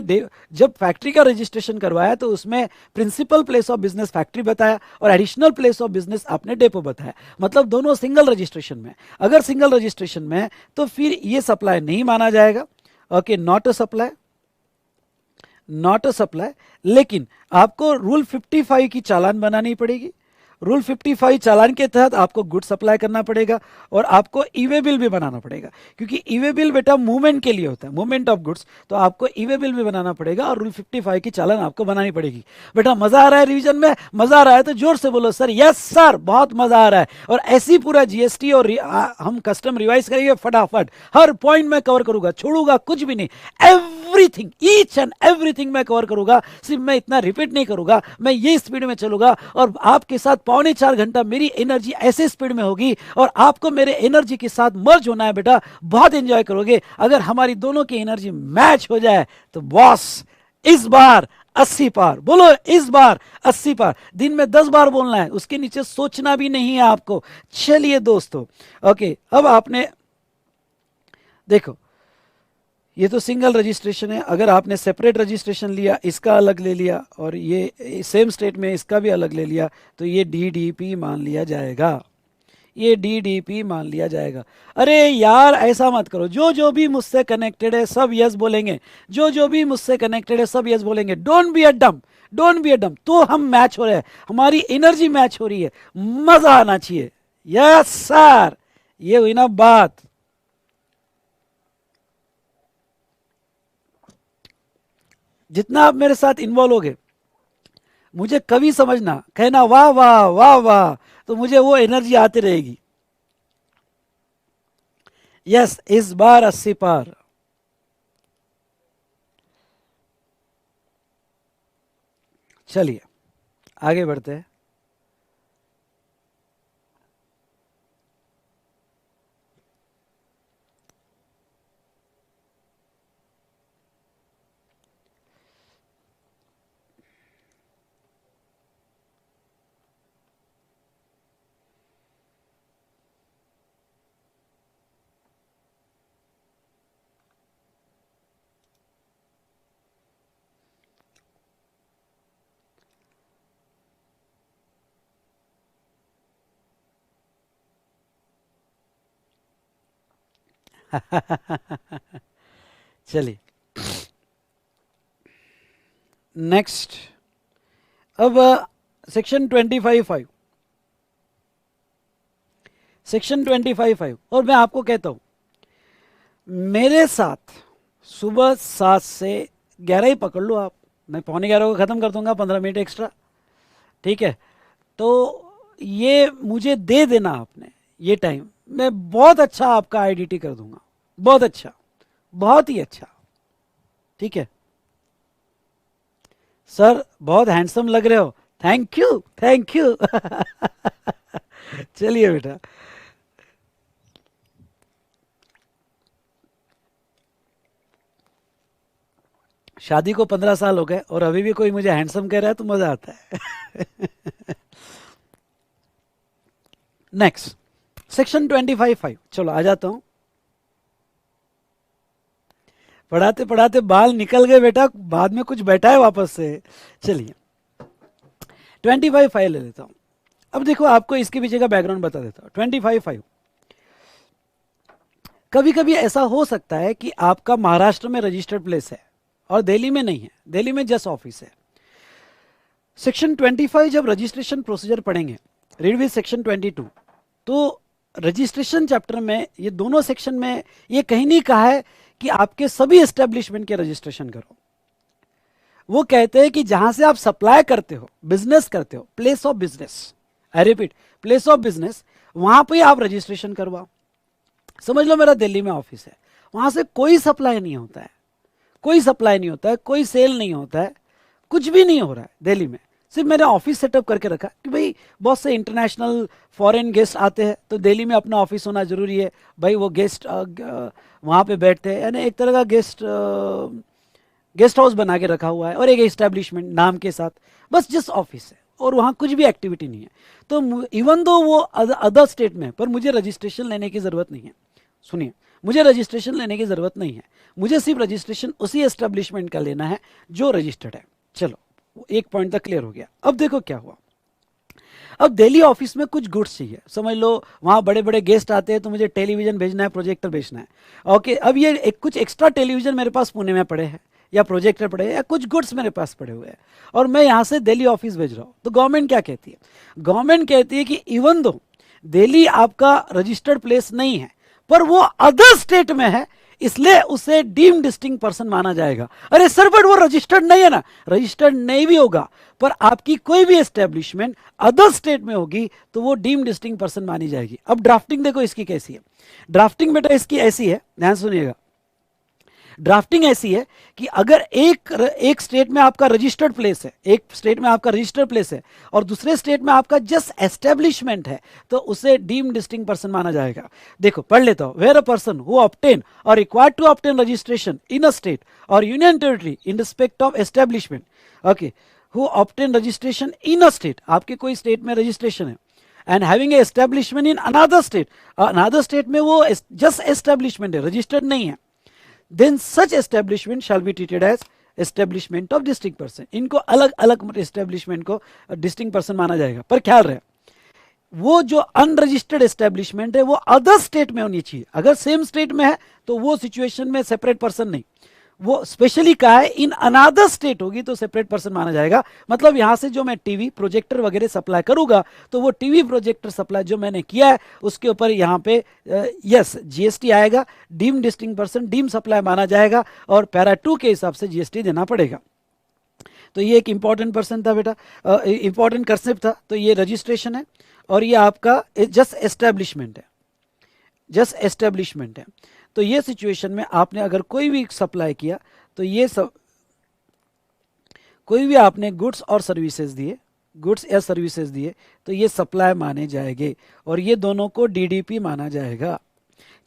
जब फैक्ट्री का रजिस्ट्रेशन करवाया तो उसमें principal place of business factory बताया और एडिशनल प्लेस ऑफ बिजनेस आपने डेपो बताया, मतलब दोनों सिंगल रजिस्ट्रेशन में। अगर सिंगल रजिस्ट्रेशन में है तो फिर ये सप्लाई नहीं माना जाएगा। Okay, not a supply, not a supply. लेकिन आपको रूल 55 की चालान बनानी पड़ेगी, रूल 55 चालान के तहत आपको गुड सप्लाई करना पड़ेगा और आपको ईवे बिल भी बनाना पड़ेगा, क्योंकि ईवे बिल बेटा मूवमेंट के लिए होता है, मूवमेंट ऑफ गुड्स, तो आपको ईवे बिल भी बनाना पड़ेगा और रूल 55 की चालान आपको बनानी पड़ेगी। बेटा मजा आ रहा है रिवीजन में, मजा आ रहा है तो जोर से बोलो सर यस सर, बहुत मजा आ रहा है। और ऐसी पूरा जीएसटी और हम कस्टम रिवाइज करेंगे फटाफट, हर पॉइंट में कवर करूंगा, छोड़ूंगा कुछ भी नहीं, एवरीथिंग ईच एंड एवरीथिंग मैं कवर करूंगा। सिर्फ मैं इतना रिपीट नहीं करूंगा, मैं ये स्पीड में चलूंगा और आपके साथ 3.25 घंटा मेरी एनर्जी ऐसे स्पीड में होगी और आपको मेरे एनर्जी के साथ मर्ज होना है बेटा, बहुत एंजॉय करोगे। अगर हमारी दोनों की एनर्जी मैच हो जाए तो बॉस इस बार 80 पार, बोलो इस बार 80 पार, दिन में 10 बार बोलना है, उसके नीचे सोचना भी नहीं है आपको। चलिए दोस्तों, ओके, अब आपने देखो ये तो सिंगल रजिस्ट्रेशन है, अगर आपने सेपरेट रजिस्ट्रेशन लिया, इसका अलग ले लिया और ये सेम स्टेट में इसका भी अलग ले लिया, तो ये डीडीपी मान लिया जाएगा, ये डीडीपी मान लिया जाएगा। अरे यार ऐसा मत करो, जो जो भी मुझसे कनेक्टेड है सब यस बोलेंगे, जो जो भी मुझसे कनेक्टेड है सब यस बोलेंगे, डोंट बी अ डम, डोंट बी अ डम। तो हम मैच हो रहे हैं, हमारी एनर्जी मैच हो रही है, मजा आना चाहिए। यस सर, ये हुई ना बात। जितना आप मेरे साथ इन्वॉल्व होगे, मुझे कभी समझना, कहना वाह वाह वाह वाह, तो मुझे वो एनर्जी आती रहेगी। यस, इस बार 80 पार। चलिए आगे बढ़ते हैं। चलिए नेक्स्ट, अब सेक्शन 25(5), सेक्शन 25(5), और मैं आपको कहता हूं मेरे साथ सुबह 7 से 11 ही पकड़ लो आप, मैं 11:15 को ख़त्म कर दूंगा, 15 मिनट एक्स्ट्रा, ठीक है। तो ये मुझे दे देना आपने ये टाइम, मैं बहुत अच्छा आपका आईडीटी कर दूंगा, बहुत अच्छा, बहुत ही अच्छा, ठीक है। सर बहुत हैंडसम लग रहे हो, थैंक यू थैंक यू। चलिए बेटा, शादी को 15 साल हो गए और अभी भी कोई मुझे हैंडसम कह रहा है तो मजा आता है। नेक्स्ट, सेक्शन 25(5), चलो आ जाता हूं। पढ़ाते पढ़ाते बाल निकल गए बेटा, बाद में कुछ बैठा है वापस से। चलिए 25(5) ले लेता हूं। अब देखो आपको इसके पीछे का बैकग्राउंड बता देता हूँ। 25/5 कभी कभी ऐसा हो सकता है कि आपका महाराष्ट्र में रजिस्टर्ड प्लेस है और दिल्ली में नहीं है, दिल्ली में जस्ट ऑफिस है। सेक्शन 25 जब रजिस्ट्रेशन प्रोसीजर पढ़ेंगे, रीड विद सेक्शन 22, तो रजिस्ट्रेशन चैप्टर में ये दोनों सेक्शन में ये कहीं नहीं कहा है कि आपके सभी एस्टेब्लिशमेंट के रजिस्ट्रेशन करो। वो कहते हैं कि जहां से आप सप्लाई करते हो, बिजनेस करते हो, place of business, I repeat, place of business, वहां पे आप रजिस्ट्रेशन करवाओ। समझ लो मेरा दिल्ली में ऑफिस है, वहां से कोई सप्लाई नहीं होता है, कोई सप्लाई नहीं होता है, कोई सेल नहीं होता है, कुछ भी नहीं हो रहा है दिल्ली में। सिर्फ मैंने ऑफिस सेटअप करके रखा कि भाई बहुत से इंटरनेशनल फॉरेन गेस्ट आते हैं तो दिल्ली में अपना ऑफिस होना जरूरी है, भाई वो गेस्ट वहाँ पे बैठते हैं, यानी एक तरह का गेस्ट हाउस बना के रखा हुआ है और एक एस्टेब्लिशमेंट नाम के साथ, बस जस्ट ऑफिस है और वहाँ कुछ भी एक्टिविटी नहीं है। तो इवन दो वो अदर स्टेट में, पर मुझे रजिस्ट्रेशन लेने की ज़रूरत नहीं है। सुनिए, मुझे रजिस्ट्रेशन लेने की ज़रूरत नहीं है, मुझे सिर्फ रजिस्ट्रेशन उसी एस्टेब्लिशमेंट का लेना है जो रजिस्टर्ड है। चलो एक पॉइंट तक क्लियर हो गया। अब देखो क्या हुआ, अब दिल्ली ऑफिस में कुछ गुड्स चाहिए, समझ लो वहाँ बड़े बड़े गेस्ट आते हैं तो मुझे टेलीविजन भेजना है, प्रोजेक्टर भेजना है। ओके, अब ये कुछ एक्स्ट्रा टेलीविजन मेरे पास पुणे में पड़े हैं या प्रोजेक्टर पड़े हैं या कुछ गुड्स मेरे पास पड़े हुए हैं और मैं यहाँ से दिल्ली ऑफिस भेज रहा हूँ। तो गवर्नमेंट क्या कहती है, गवर्नमेंट कहती है कि इवन दो दिल्ली आपका रजिस्टर्ड प्लेस नहीं है पर वो अदर स्टेट में है, इसलिए उसे डीम डिस्टिंक्ट पर्सन माना जाएगा। अरे सर बट वो रजिस्टर्ड नहीं है ना, रजिस्टर्ड नहीं भी होगा पर आपकी कोई भी एस्टेब्लिशमेंट अदर स्टेट में होगी तो वो डीम डिस्टिंक्ट पर्सन मानी जाएगी। अब ड्राफ्टिंग देखो इसकी कैसी है, ड्राफ्टिंग बेटा इसकी ऐसी है, ध्यान सुनिएगा। ड्राफ्टिंग ऐसी है कि अगर एक स्टेट में आपका रजिस्टर्ड प्लेस है, एक स्टेट में आपका रजिस्टर्ड प्लेस है और दूसरे स्टेट में आपका जस्ट एस्टेब्लिशमेंट है तो उसे डीम डिस्टिंक्ट पर्सन माना जाएगा। देखो पढ़ लेता हूं, where a person who obtain or required to obtain registration in a state or union territory in respect of establishment, okay, who obtain registration in a state, आपके कोई स्टेट में रजिस्ट्रेशन है, and having establishment in another state में वो जस्ट एस्टेब्लिशमेंट है, रजिस्टर्ड नहीं है, then such establishment shall be treated as establishment of distinct person। इनको अलग अलग एस्टेब्लिशमेंट को डिस्टिंक्ट पर्सन माना जाएगा। पर ख्याल रहे वो जो अनरजिस्टर्ड एस्टेब्लिशमेंट है वो अदर स्टेट में होनी चाहिए, अगर सेम स्टेट में है तो वो सिचुएशन में सेपरेट पर्सन नहीं, वो स्पेशली कहा है इन अनादर स्टेट होगी तो सेपरेट पर्सन माना जाएगा। मतलब यहां से जो मैं टीवी प्रोजेक्टर वगैरह सप्लाई करूंगा तो वो टीवी प्रोजेक्टर सप्लाई जो मैंने किया है उसके ऊपर यहां पे यस जीएसटी आएगा, deemed distinct person deemed supply माना जाएगा और पैरा 2 के हिसाब से जीएसटी देना पड़ेगा। तो ये एक इंपॉर्टेंट पर्सन था बेटा, इंपॉर्टेंट कंसेप्ट था। तो ये रजिस्ट्रेशन है और ये आपका जस्ट एस्टेब्लिशमेंट है, जस्ट एस्टेब्लिशमेंट है। तो ये सिचुएशन में आपने अगर कोई भी सप्लाई किया तो ये सब कोई भी आपने गुड्स और सर्विसेज दिए, गुड्स या सर्विसेज दिए तो ये सप्लाई माने जाएंगे और ये दोनों को डीडीपी माना जाएगा।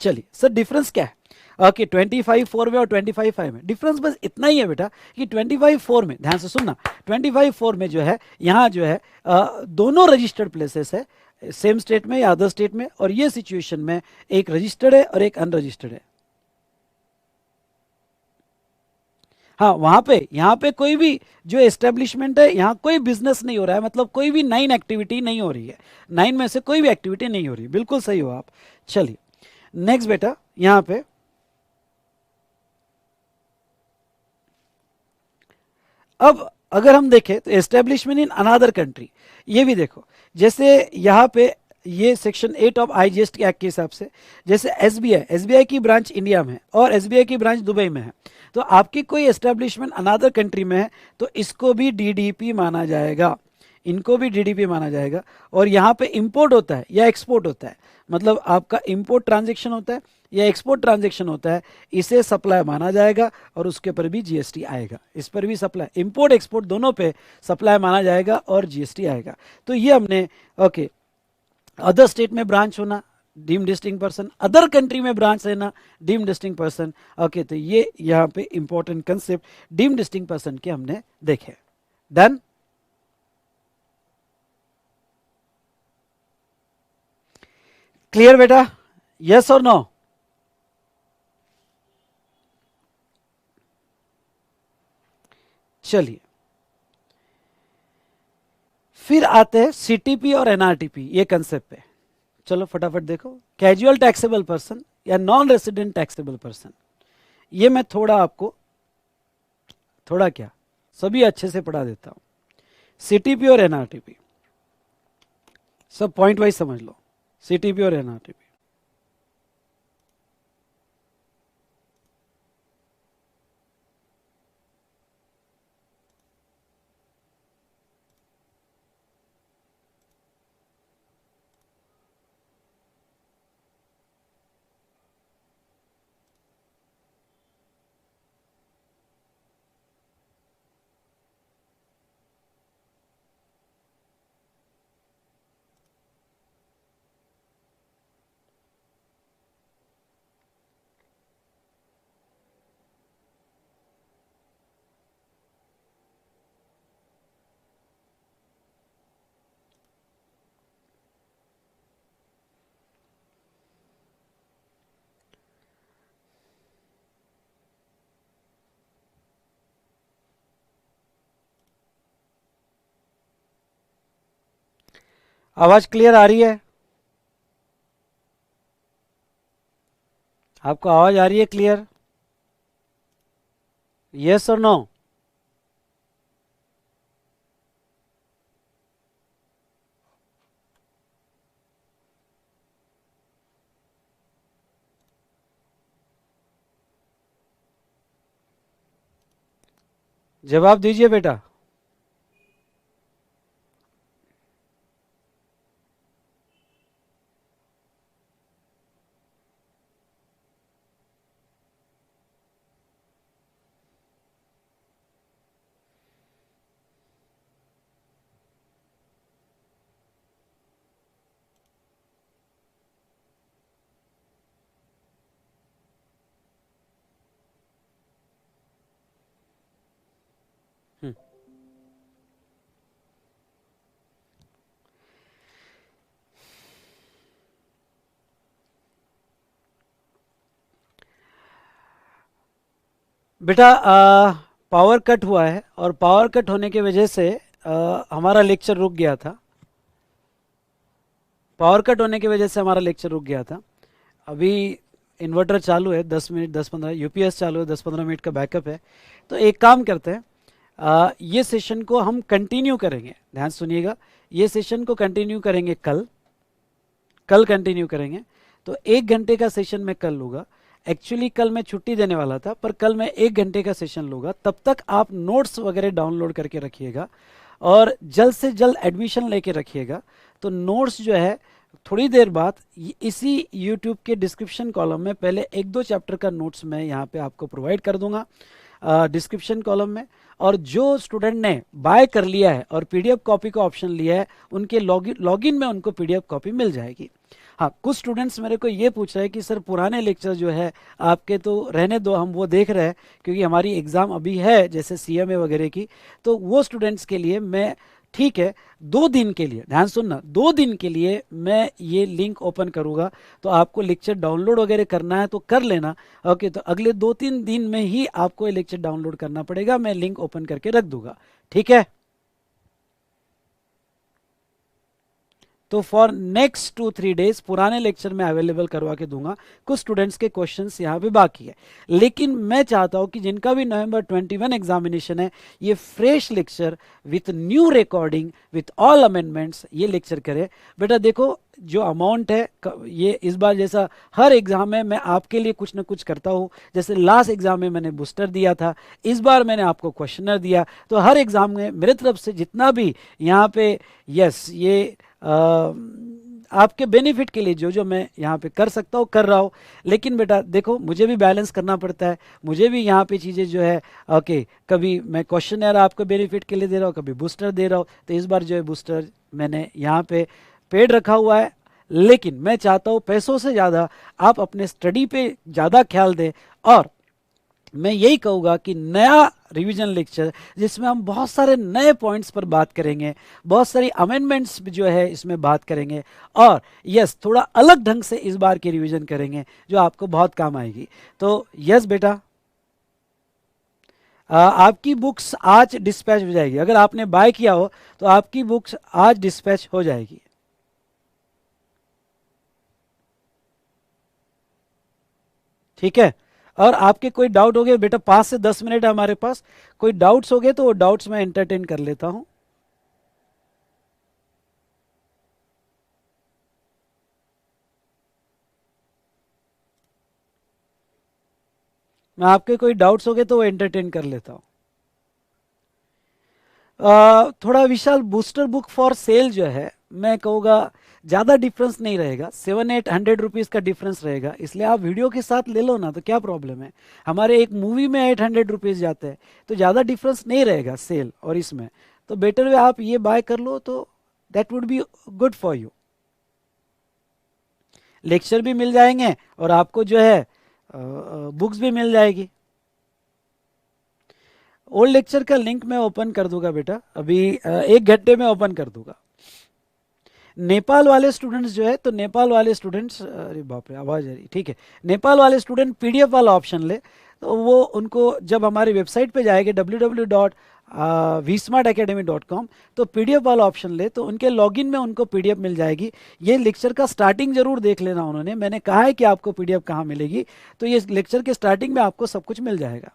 चलिए सर डिफरेंस क्या है, ओके 25/4 में और 25/5 में डिफरेंस बस इतना ही है बेटा कि 25/4 में, ध्यान से सुनना, 25/4 में जो है यहाँ जो है दोनों रजिस्टर्ड प्लेसेस है सेम स्टेट में या अदर स्टेट में, और ये सिचुएशन में एक रजिस्टर्ड है और एक अनरजिस्टर्ड है। हाँ वहां पे यहाँ पे कोई भी जो एस्टेब्लिशमेंट है यहाँ कोई बिजनेस नहीं हो रहा है, मतलब कोई भी 9 एक्टिविटी नहीं हो रही है, 9 में से कोई भी एक्टिविटी नहीं हो रही, बिल्कुल सही हो आप। चलिए नेक्स्ट बेटा, यहाँ पे अब अगर हम देखें तो एस्टेब्लिशमेंट इन अनदर कंट्री, ये भी देखो जैसे यहाँ पे ये सेक्शन 8 ऑफ आईजीएसटी एक्ट के हिसाब से, जैसे एसबीआई की ब्रांच इंडिया में है और एसबीआई की ब्रांच दुबई में है, तो आपकी कोई एस्टेब्लिशमेंट अनदर कंट्री में है तो इसको भी डीडीपी माना जाएगा, इनको भी डीडीपी माना जाएगा। और यहाँ पे इंपोर्ट होता है या एक्सपोर्ट होता है, मतलब आपका इंपोर्ट ट्रांजेक्शन होता है या एक्सपोर्ट ट्रांजेक्शन होता है, इसे सप्लाई माना जाएगा और उसके ऊपर भी जीएसटी आएगा, इस पर भी सप्लाई, इंपोर्ट एक्सपोर्ट दोनों पे सप्लाई माना जाएगा और जीएसटी आएगा। तो ये हमने ओके, अदर स्टेट में ब्रांच होना deemed distinct person, other country में ब्रांच रहना डीम डिस्टिंक्ट पर्सन, ओके। तो ये यहाँ पे important concept deemed distinct person के हमने देखे। डन, क्लियर बेटा, यस और नो? चलिए फिर आते हैं सीटीपी और एनआरटीपी ये कंसेप्ट पे। चलो फटाफट देखो, कैजुअल टैक्सेबल पर्सन या नॉन रेसिडेंट टैक्सेबल पर्सन, ये मैं थोड़ा आपको थोड़ा क्या सभी अच्छे से पढ़ा देता हूं। सीटीपी और एनआरटीपी सब पॉइंट वाइज समझ लो, सीटीपी और एनआरटीपी। आवाज क्लियर आ रही है? आपको आवाज आ रही है क्लियर? यस और नो? जवाब दीजिए बेटा। हम्म, बेटा पावर कट हुआ है और पावर कट होने की वजह से हमारा लेक्चर रुक गया था। पावर कट होने की वजह से हमारा लेक्चर रुक गया था। अभी इन्वर्टर चालू है, 10 मिनट 10-15 यूपीएस चालू है, 10-15 मिनट का बैकअप है। तो एक काम करते हैं, ये सेशन को हम कंटिन्यू करेंगे, ध्यान सुनिएगा। ये सेशन को कंटिन्यू करेंगे कल कंटिन्यू करेंगे। तो 1 घंटे का सेशन मैं कल लूँगा। एक्चुअली कल मैं छुट्टी देने वाला था, पर कल मैं 1 घंटे का सेशन लूँगा। तब तक आप नोट्स वगैरह डाउनलोड करके रखिएगा और जल्द से जल्द एडमिशन लेके रखिएगा। तो नोट्स जो है थोड़ी देर बाद इसी यूट्यूब के डिस्क्रिप्शन कॉलम में पहले 1-2 चैप्टर का नोट्स मैं यहाँ पे आपको प्रोवाइड कर दूंगा डिस्क्रिप्शन कॉलम में। और जो स्टूडेंट ने बाय कर लिया है और पीडीएफ कॉपी का ऑप्शन लिया है, उनके लॉगिन में उनको पीडीएफ कॉपी मिल जाएगी। हाँ, कुछ स्टूडेंट्स मेरे को ये पूछ रहे हैं कि सर पुराने लेक्चर जो है आपके तो रहने दो, हम वो देख रहे हैं, क्योंकि हमारी एग्ज़ाम अभी है जैसे सीएमए वगैरह की। तो वो स्टूडेंट्स के लिए मैं ठीक है 2 दिन के लिए, ध्यान सुनना, 2 दिन के लिए मैं ये लिंक ओपन करूँगा। तो आपको लेक्चर डाउनलोड वगैरह करना है तो कर लेना। ओके, तो अगले 2-3 दिन में ही आपको ये लेक्चर डाउनलोड करना पड़ेगा, मैं लिंक ओपन करके रख दूंगा, ठीक है। तो फॉर नेक्स्ट 2-3 डेज पुराने लेक्चर में अवेलेबल करवा के दूंगा। कुछ स्टूडेंट्स के क्वेश्चंस यहाँ पे बाकी है, लेकिन मैं चाहता हूँ कि जिनका भी नवंबर 21 एग्जामिनेशन है, ये fresh lecture with new recording with all amendments ये लेक्चर करे। बेटा देखो, जो अमाउंट है ये इस बार जैसा हर एग्जाम में मैं आपके लिए कुछ ना कुछ करता हूँ। जैसे लास्ट एग्जाम में मैंने बूस्टर दिया था, इस बार मैंने आपको क्वेश्चनर दिया। तो हर एग्जाम में मेरे तरफ से जितना भी यहाँ पे यस ये आपके बेनिफिट के लिए जो जो मैं यहाँ पे कर सकता हूँ कर रहा हूँ। लेकिन बेटा देखो, मुझे भी बैलेंस करना पड़ता है, मुझे भी यहाँ पे चीज़ें जो है ओके, कभी मैं क्वेश्चनर आपको बेनिफिट के लिए दे रहा हूँ, कभी बूस्टर दे रहा हूँ। तो इस बार जो है बूस्टर मैंने यहाँ पे पेड रखा हुआ है, लेकिन मैं चाहता हूँ पैसों से ज़्यादा आप अपने स्टडी पे ज़्यादा ख्याल दें। और मैं यही कहूँगा कि नया रिवीजन लेक्चर जिसमें हम बहुत सारे नए पॉइंट्स पर बात करेंगे, बहुत सारी अमेंडमेंट्स जो है इसमें बात करेंगे, और यस थोड़ा अलग ढंग से इस बार की रिवीजन करेंगे जो आपको बहुत काम आएगी। तो यस बेटा, आपकी बुक्स आज डिस्पैच हो जाएगी, अगर आपने बाय किया हो तो आपकी बुक्स आज डिस्पैच हो जाएगी। ठीक है। और आपके कोई डाउट हो गए बेटा, 5 से 10 मिनट है हमारे पास, कोई डाउट्स हो गए तो वो डाउट्स मैं एंटरटेन कर लेता हूं। मैं आपके कोई डाउट्स हो गए तो वो एंटरटेन कर लेता हूं। थोड़ा विशाल, बूस्टर बुक फॉर सेल जो है, मैं कहूँगा ज़्यादा डिफरेंस नहीं रहेगा, 700-800 रुपीज़ का डिफरेंस रहेगा, इसलिए आप वीडियो के साथ ले लो ना, तो क्या प्रॉब्लम है। हमारे एक मूवी में 800 रुपीज़ जाते हैं, तो ज़्यादा डिफरेंस नहीं रहेगा सेल और इसमें, तो बेटर वे आप ये बाय कर लो, तो that would be good for you. Lecture भी मिल जाएंगे और आपको जो है बुक्स भी मिल जाएगी। ओल्ड लेक्चर का लिंक मैं ओपन कर दूंगा बेटा, अभी 1 घंटे में ओपन कर दूंगा। नेपाल वाले स्टूडेंट्स जो है, तो नेपाल वाले स्टूडेंट्स, अरे बाप रे आवाज़ आ रही, ठीक है, नेपाल वाले स्टूडेंट पीडीएफ वाला ऑप्शन ले, तो वो उनको जब हमारी वेबसाइट पे जाएंगे www.vsmartacademy.com, तो पीडीएफ वाला ऑप्शन ले, तो उनके लॉगिन में उनको पीडीएफ मिल जाएगी। ये लेक्चर का स्टार्टिंग जरूर देख लेना, उन्होंने, मैंने कहा है कि आपको पीडीएफ कहाँ मिलेगी, तो ये लेक्चर के स्टार्टिंग में आपको सब कुछ मिल जाएगा।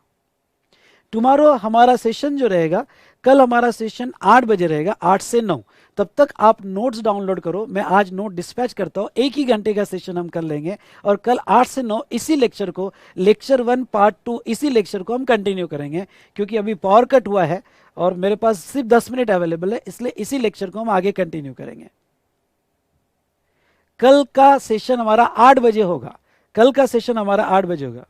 टुमारो हमारा सेशन जो रहेगा, कल हमारा सेशन 8 बजे रहेगा, 8 से 9, तब तक आप नोट्स डाउनलोड करो, मैं आज नोट डिस्पैच करता हूँ, 1 ही घंटे का सेशन हम कर लेंगे, और कल 8 से 9 इसी लेक्चर को, लेक्चर 1 पार्ट 2 इसी लेक्चर को हम कंटिन्यू करेंगे, क्योंकि अभी पावर कट हुआ है और मेरे पास सिर्फ 10 मिनट अवेलेबल है, इसलिए इसी लेक्चर को हम आगे कंटिन्यू करेंगे। कल का सेशन हमारा 8 बजे होगा, कल का सेशन हमारा 8 बजे होगा।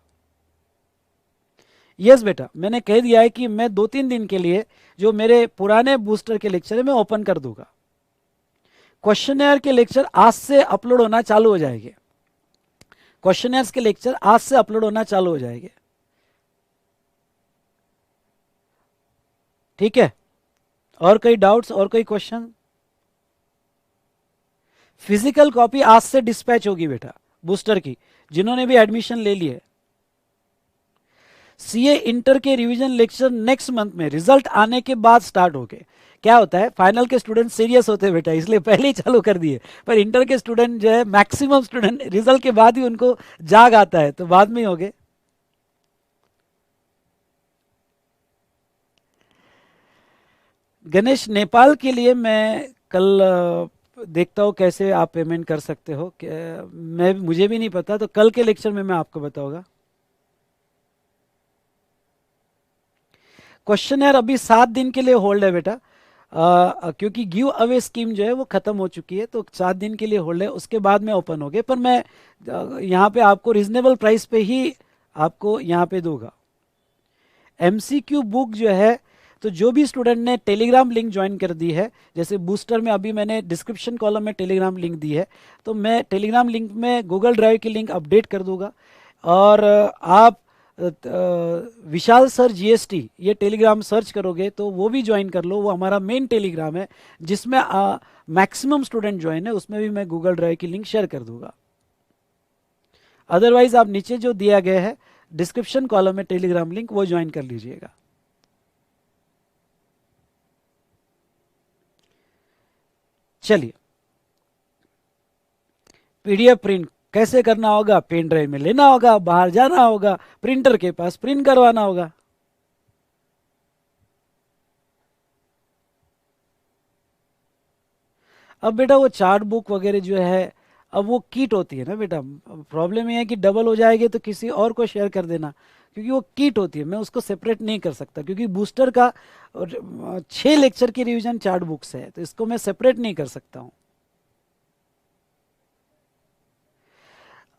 यस बेटा, मैंने कह दिया है कि मैं 2-3 दिन के लिए जो मेरे पुराने बूस्टर के लेक्चर है मैं ओपन कर दूंगा। क्वेश्चन के लेक्चर आज से अपलोड होना चालू हो जाएंगे, क्वेश्चन के लेक्चर आज से अपलोड होना चालू हो जाएंगे। ठीक है, और कोई डाउट्स और कोई क्वेश्चन? फिजिकल कॉपी आज से डिस्पैच होगी बेटा बूस्टर की, जिन्होंने भी एडमिशन ले ली है। सीए इंटर के रिवीजन लेक्चर नेक्स्ट मंथ में रिजल्ट आने के बाद स्टार्ट हो गए। क्या होता है, फाइनल के स्टूडेंट सीरियस होते हैं बेटा, इसलिए पहले ही चालू कर दिए, पर इंटर के स्टूडेंट जो है, मैक्सिमम स्टूडेंट रिजल्ट के बाद ही उनको जाग आता है, तो बाद में ही हो गए। गणेश, नेपाल के लिए मैं कल देखता हूँ कैसे आप पेमेंट कर सकते हो, मैं, मुझे भी नहीं पता, तो कल के लेक्चर में मैं आपको बताऊंगा। क्वेश्चन यार अभी 7 दिन के लिए होल्ड है बेटा, क्योंकि गिव अवे स्कीम जो है वो खत्म हो चुकी है, तो 7 दिन के लिए होल्ड है, उसके बाद में ओपन हो गए, पर मैं यहाँ पे आपको रिजनेबल प्राइस पे ही आपको यहाँ पे दूंगा। एमसीक्यू बुक जो है, तो जो भी स्टूडेंट ने टेलीग्राम लिंक ज्वाइन कर दी है, जैसे बूस्टर में अभी मैंने डिस्क्रिप्शन कॉलम में टेलीग्राम लिंक दी है, तो मैं टेलीग्राम लिंक में गूगल ड्राइव की लिंक अपडेट कर दूंगा, और आप विशाल सर जीएसटी ये टेलीग्राम सर्च करोगे तो वो भी ज्वाइन कर लो, वो हमारा मेन टेलीग्राम है जिसमें मैक्सिमम स्टूडेंट ज्वाइन है, उसमें भी मैं गूगल ड्राइव की लिंक शेयर कर दूंगा। अदरवाइज आप नीचे जो दिया गया है डिस्क्रिप्शन कॉलम में टेलीग्राम लिंक, वो ज्वाइन कर लीजिएगा। चलिए, पीडीएफ प्रिंट कैसे करना होगा, पेन ड्राइव में लेना होगा, बाहर जाना होगा, प्रिंटर के पास प्रिंट करवाना होगा। अब बेटा वो चार्ट बुक वगैरह जो है, अब वो कीट होती है ना बेटा, प्रॉब्लम ये है कि डबल हो जाएगी तो किसी और को शेयर कर देना, क्योंकि वो कीट होती है, मैं उसको सेपरेट नहीं कर सकता, क्योंकि बूस्टर का 6 लेक्चर की रिवीजन चार्ट बुक्स है, तो इसको मैं सेपरेट नहीं कर सकता हूँ।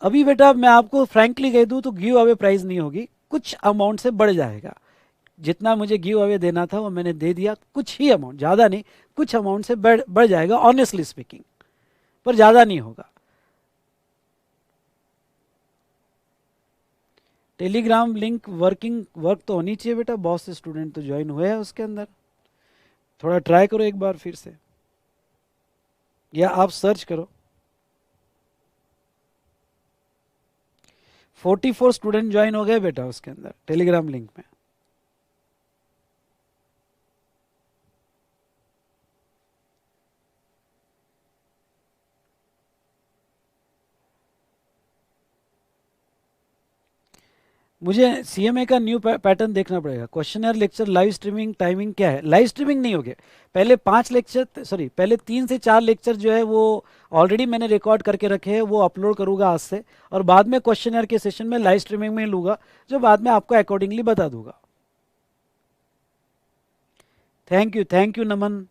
अभी बेटा मैं आपको फ्रैंकली कह दूं तो गिव अवे प्राइस नहीं होगी, कुछ अमाउंट से बढ़ जाएगा, जितना मुझे गिव अवे देना था वो मैंने दे दिया, कुछ ही अमाउंट, ज़्यादा नहीं, कुछ अमाउंट से बढ़ जाएगा ऑनेस्टली स्पीकिंग, पर ज़्यादा नहीं होगा। टेलीग्राम लिंक वर्क तो होनी चाहिए बेटा, बहुत से स्टूडेंट तो ज्वाइन हुए हैं उसके अंदर, थोड़ा ट्राई करो एक बार फिर से, या आप सर्च करो। 44 स्टूडेंट ज्वाइन हो गए बेटा उसके अंदर टेलीग्राम लिंक में। मुझे सीएमए का न्यू पैटर्न देखना पड़ेगा। Questioner lecture live streaming timing क्या है? लाइव स्ट्रीमिंग नहीं होगी। पहले 5 लेक्चर, सॉरी पहले 3 से 4 लेक्चर जो है वो ऑलरेडी मैंने रिकॉर्ड करके रखे हैं, वो अपलोड करूंगा आज से, और बाद में क्वेश्चनर के सेशन में लाइव स्ट्रीमिंग में लूंगा, जो बाद में आपको अकॉर्डिंगली बता दूंगा। Thank you Naman.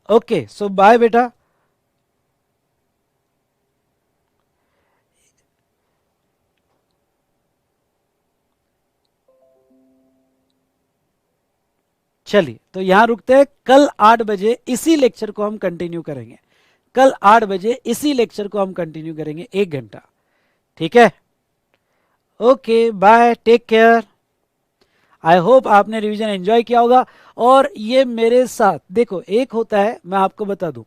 Okay so bye बेटा। चलिए तो यहां रुकते हैं। कल 8 बजे इसी लेक्चर को हम कंटिन्यू करेंगे। कल 8 बजे इसी लेक्चर को हम कंटिन्यू करेंगे, 1 घंटा। ठीक है, okay bye, take care. I hope आपने रिवीजन एंजॉय किया होगा। और ये मेरे साथ देखो, एक होता है, मैं आपको बता दूं,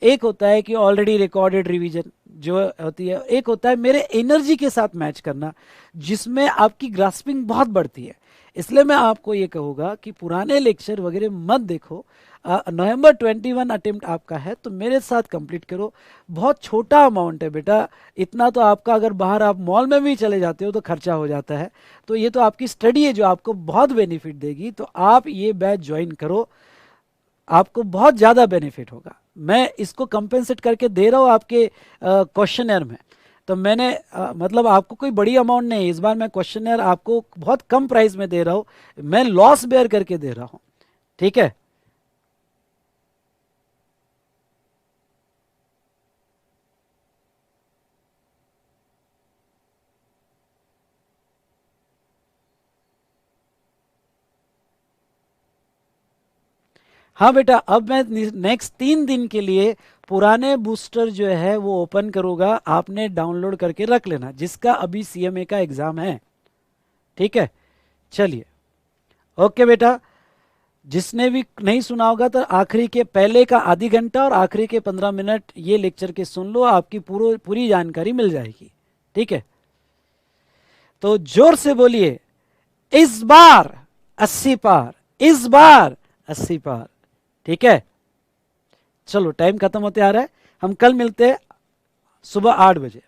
एक होता है कि ऑलरेडी रिकॉर्डेड रिवीजन जो होती है, एक होता है मेरे एनर्जी के साथ मैच करना, जिसमें आपकी ग्रास्पिंग बहुत बढ़ती है। इसलिए मैं आपको ये कहूँगा कि पुराने लेक्चर वगैरह मत देखो। नवंबर 21 अटेम्प्ट आपका है, तो मेरे साथ कंप्लीट करो। बहुत छोटा अमाउंट है बेटा, इतना तो आपका अगर बाहर आप मॉल में भी चले जाते हो तो खर्चा हो जाता है। तो ये तो आपकी स्टडी है जो आपको बहुत बेनिफिट देगी, तो आप ये बैच ज्वाइन करो, आपको बहुत ज़्यादा बेनिफिट होगा। मैं इसको कंपेंसेट करके दे रहा हूँ आपके क्वेश्चनर में। तो मैंने मतलब आपको कोई बड़ी अमाउंट नहीं, इस बार मैं क्वेश्चनर आपको बहुत कम प्राइस में दे रहा हूँ, मैं लॉस बेयर करके दे रहा हूँ। ठीक है, हाँ बेटा, अब मैं नेक्स्ट 3 दिन के लिए पुराने बूस्टर जो है वो ओपन करूंगा, आपने डाउनलोड करके रख लेना, जिसका अभी सीएमए का एग्जाम है। ठीक है, चलिए ओके बेटा। जिसने भी नहीं सुना होगा तो आखिरी के पहले का आधी घंटा और आखिरी के 15 मिनट ये लेक्चर के सुन लो, आपकी पूरी जानकारी मिल जाएगी। ठीक है, तो जोर से बोलिए, इस बार 80 पार, इस बार 80 पार। ठीक है, चलो टाइम खत्म होते आ रहा है, हम कल मिलते हैं सुबह 8 बजे।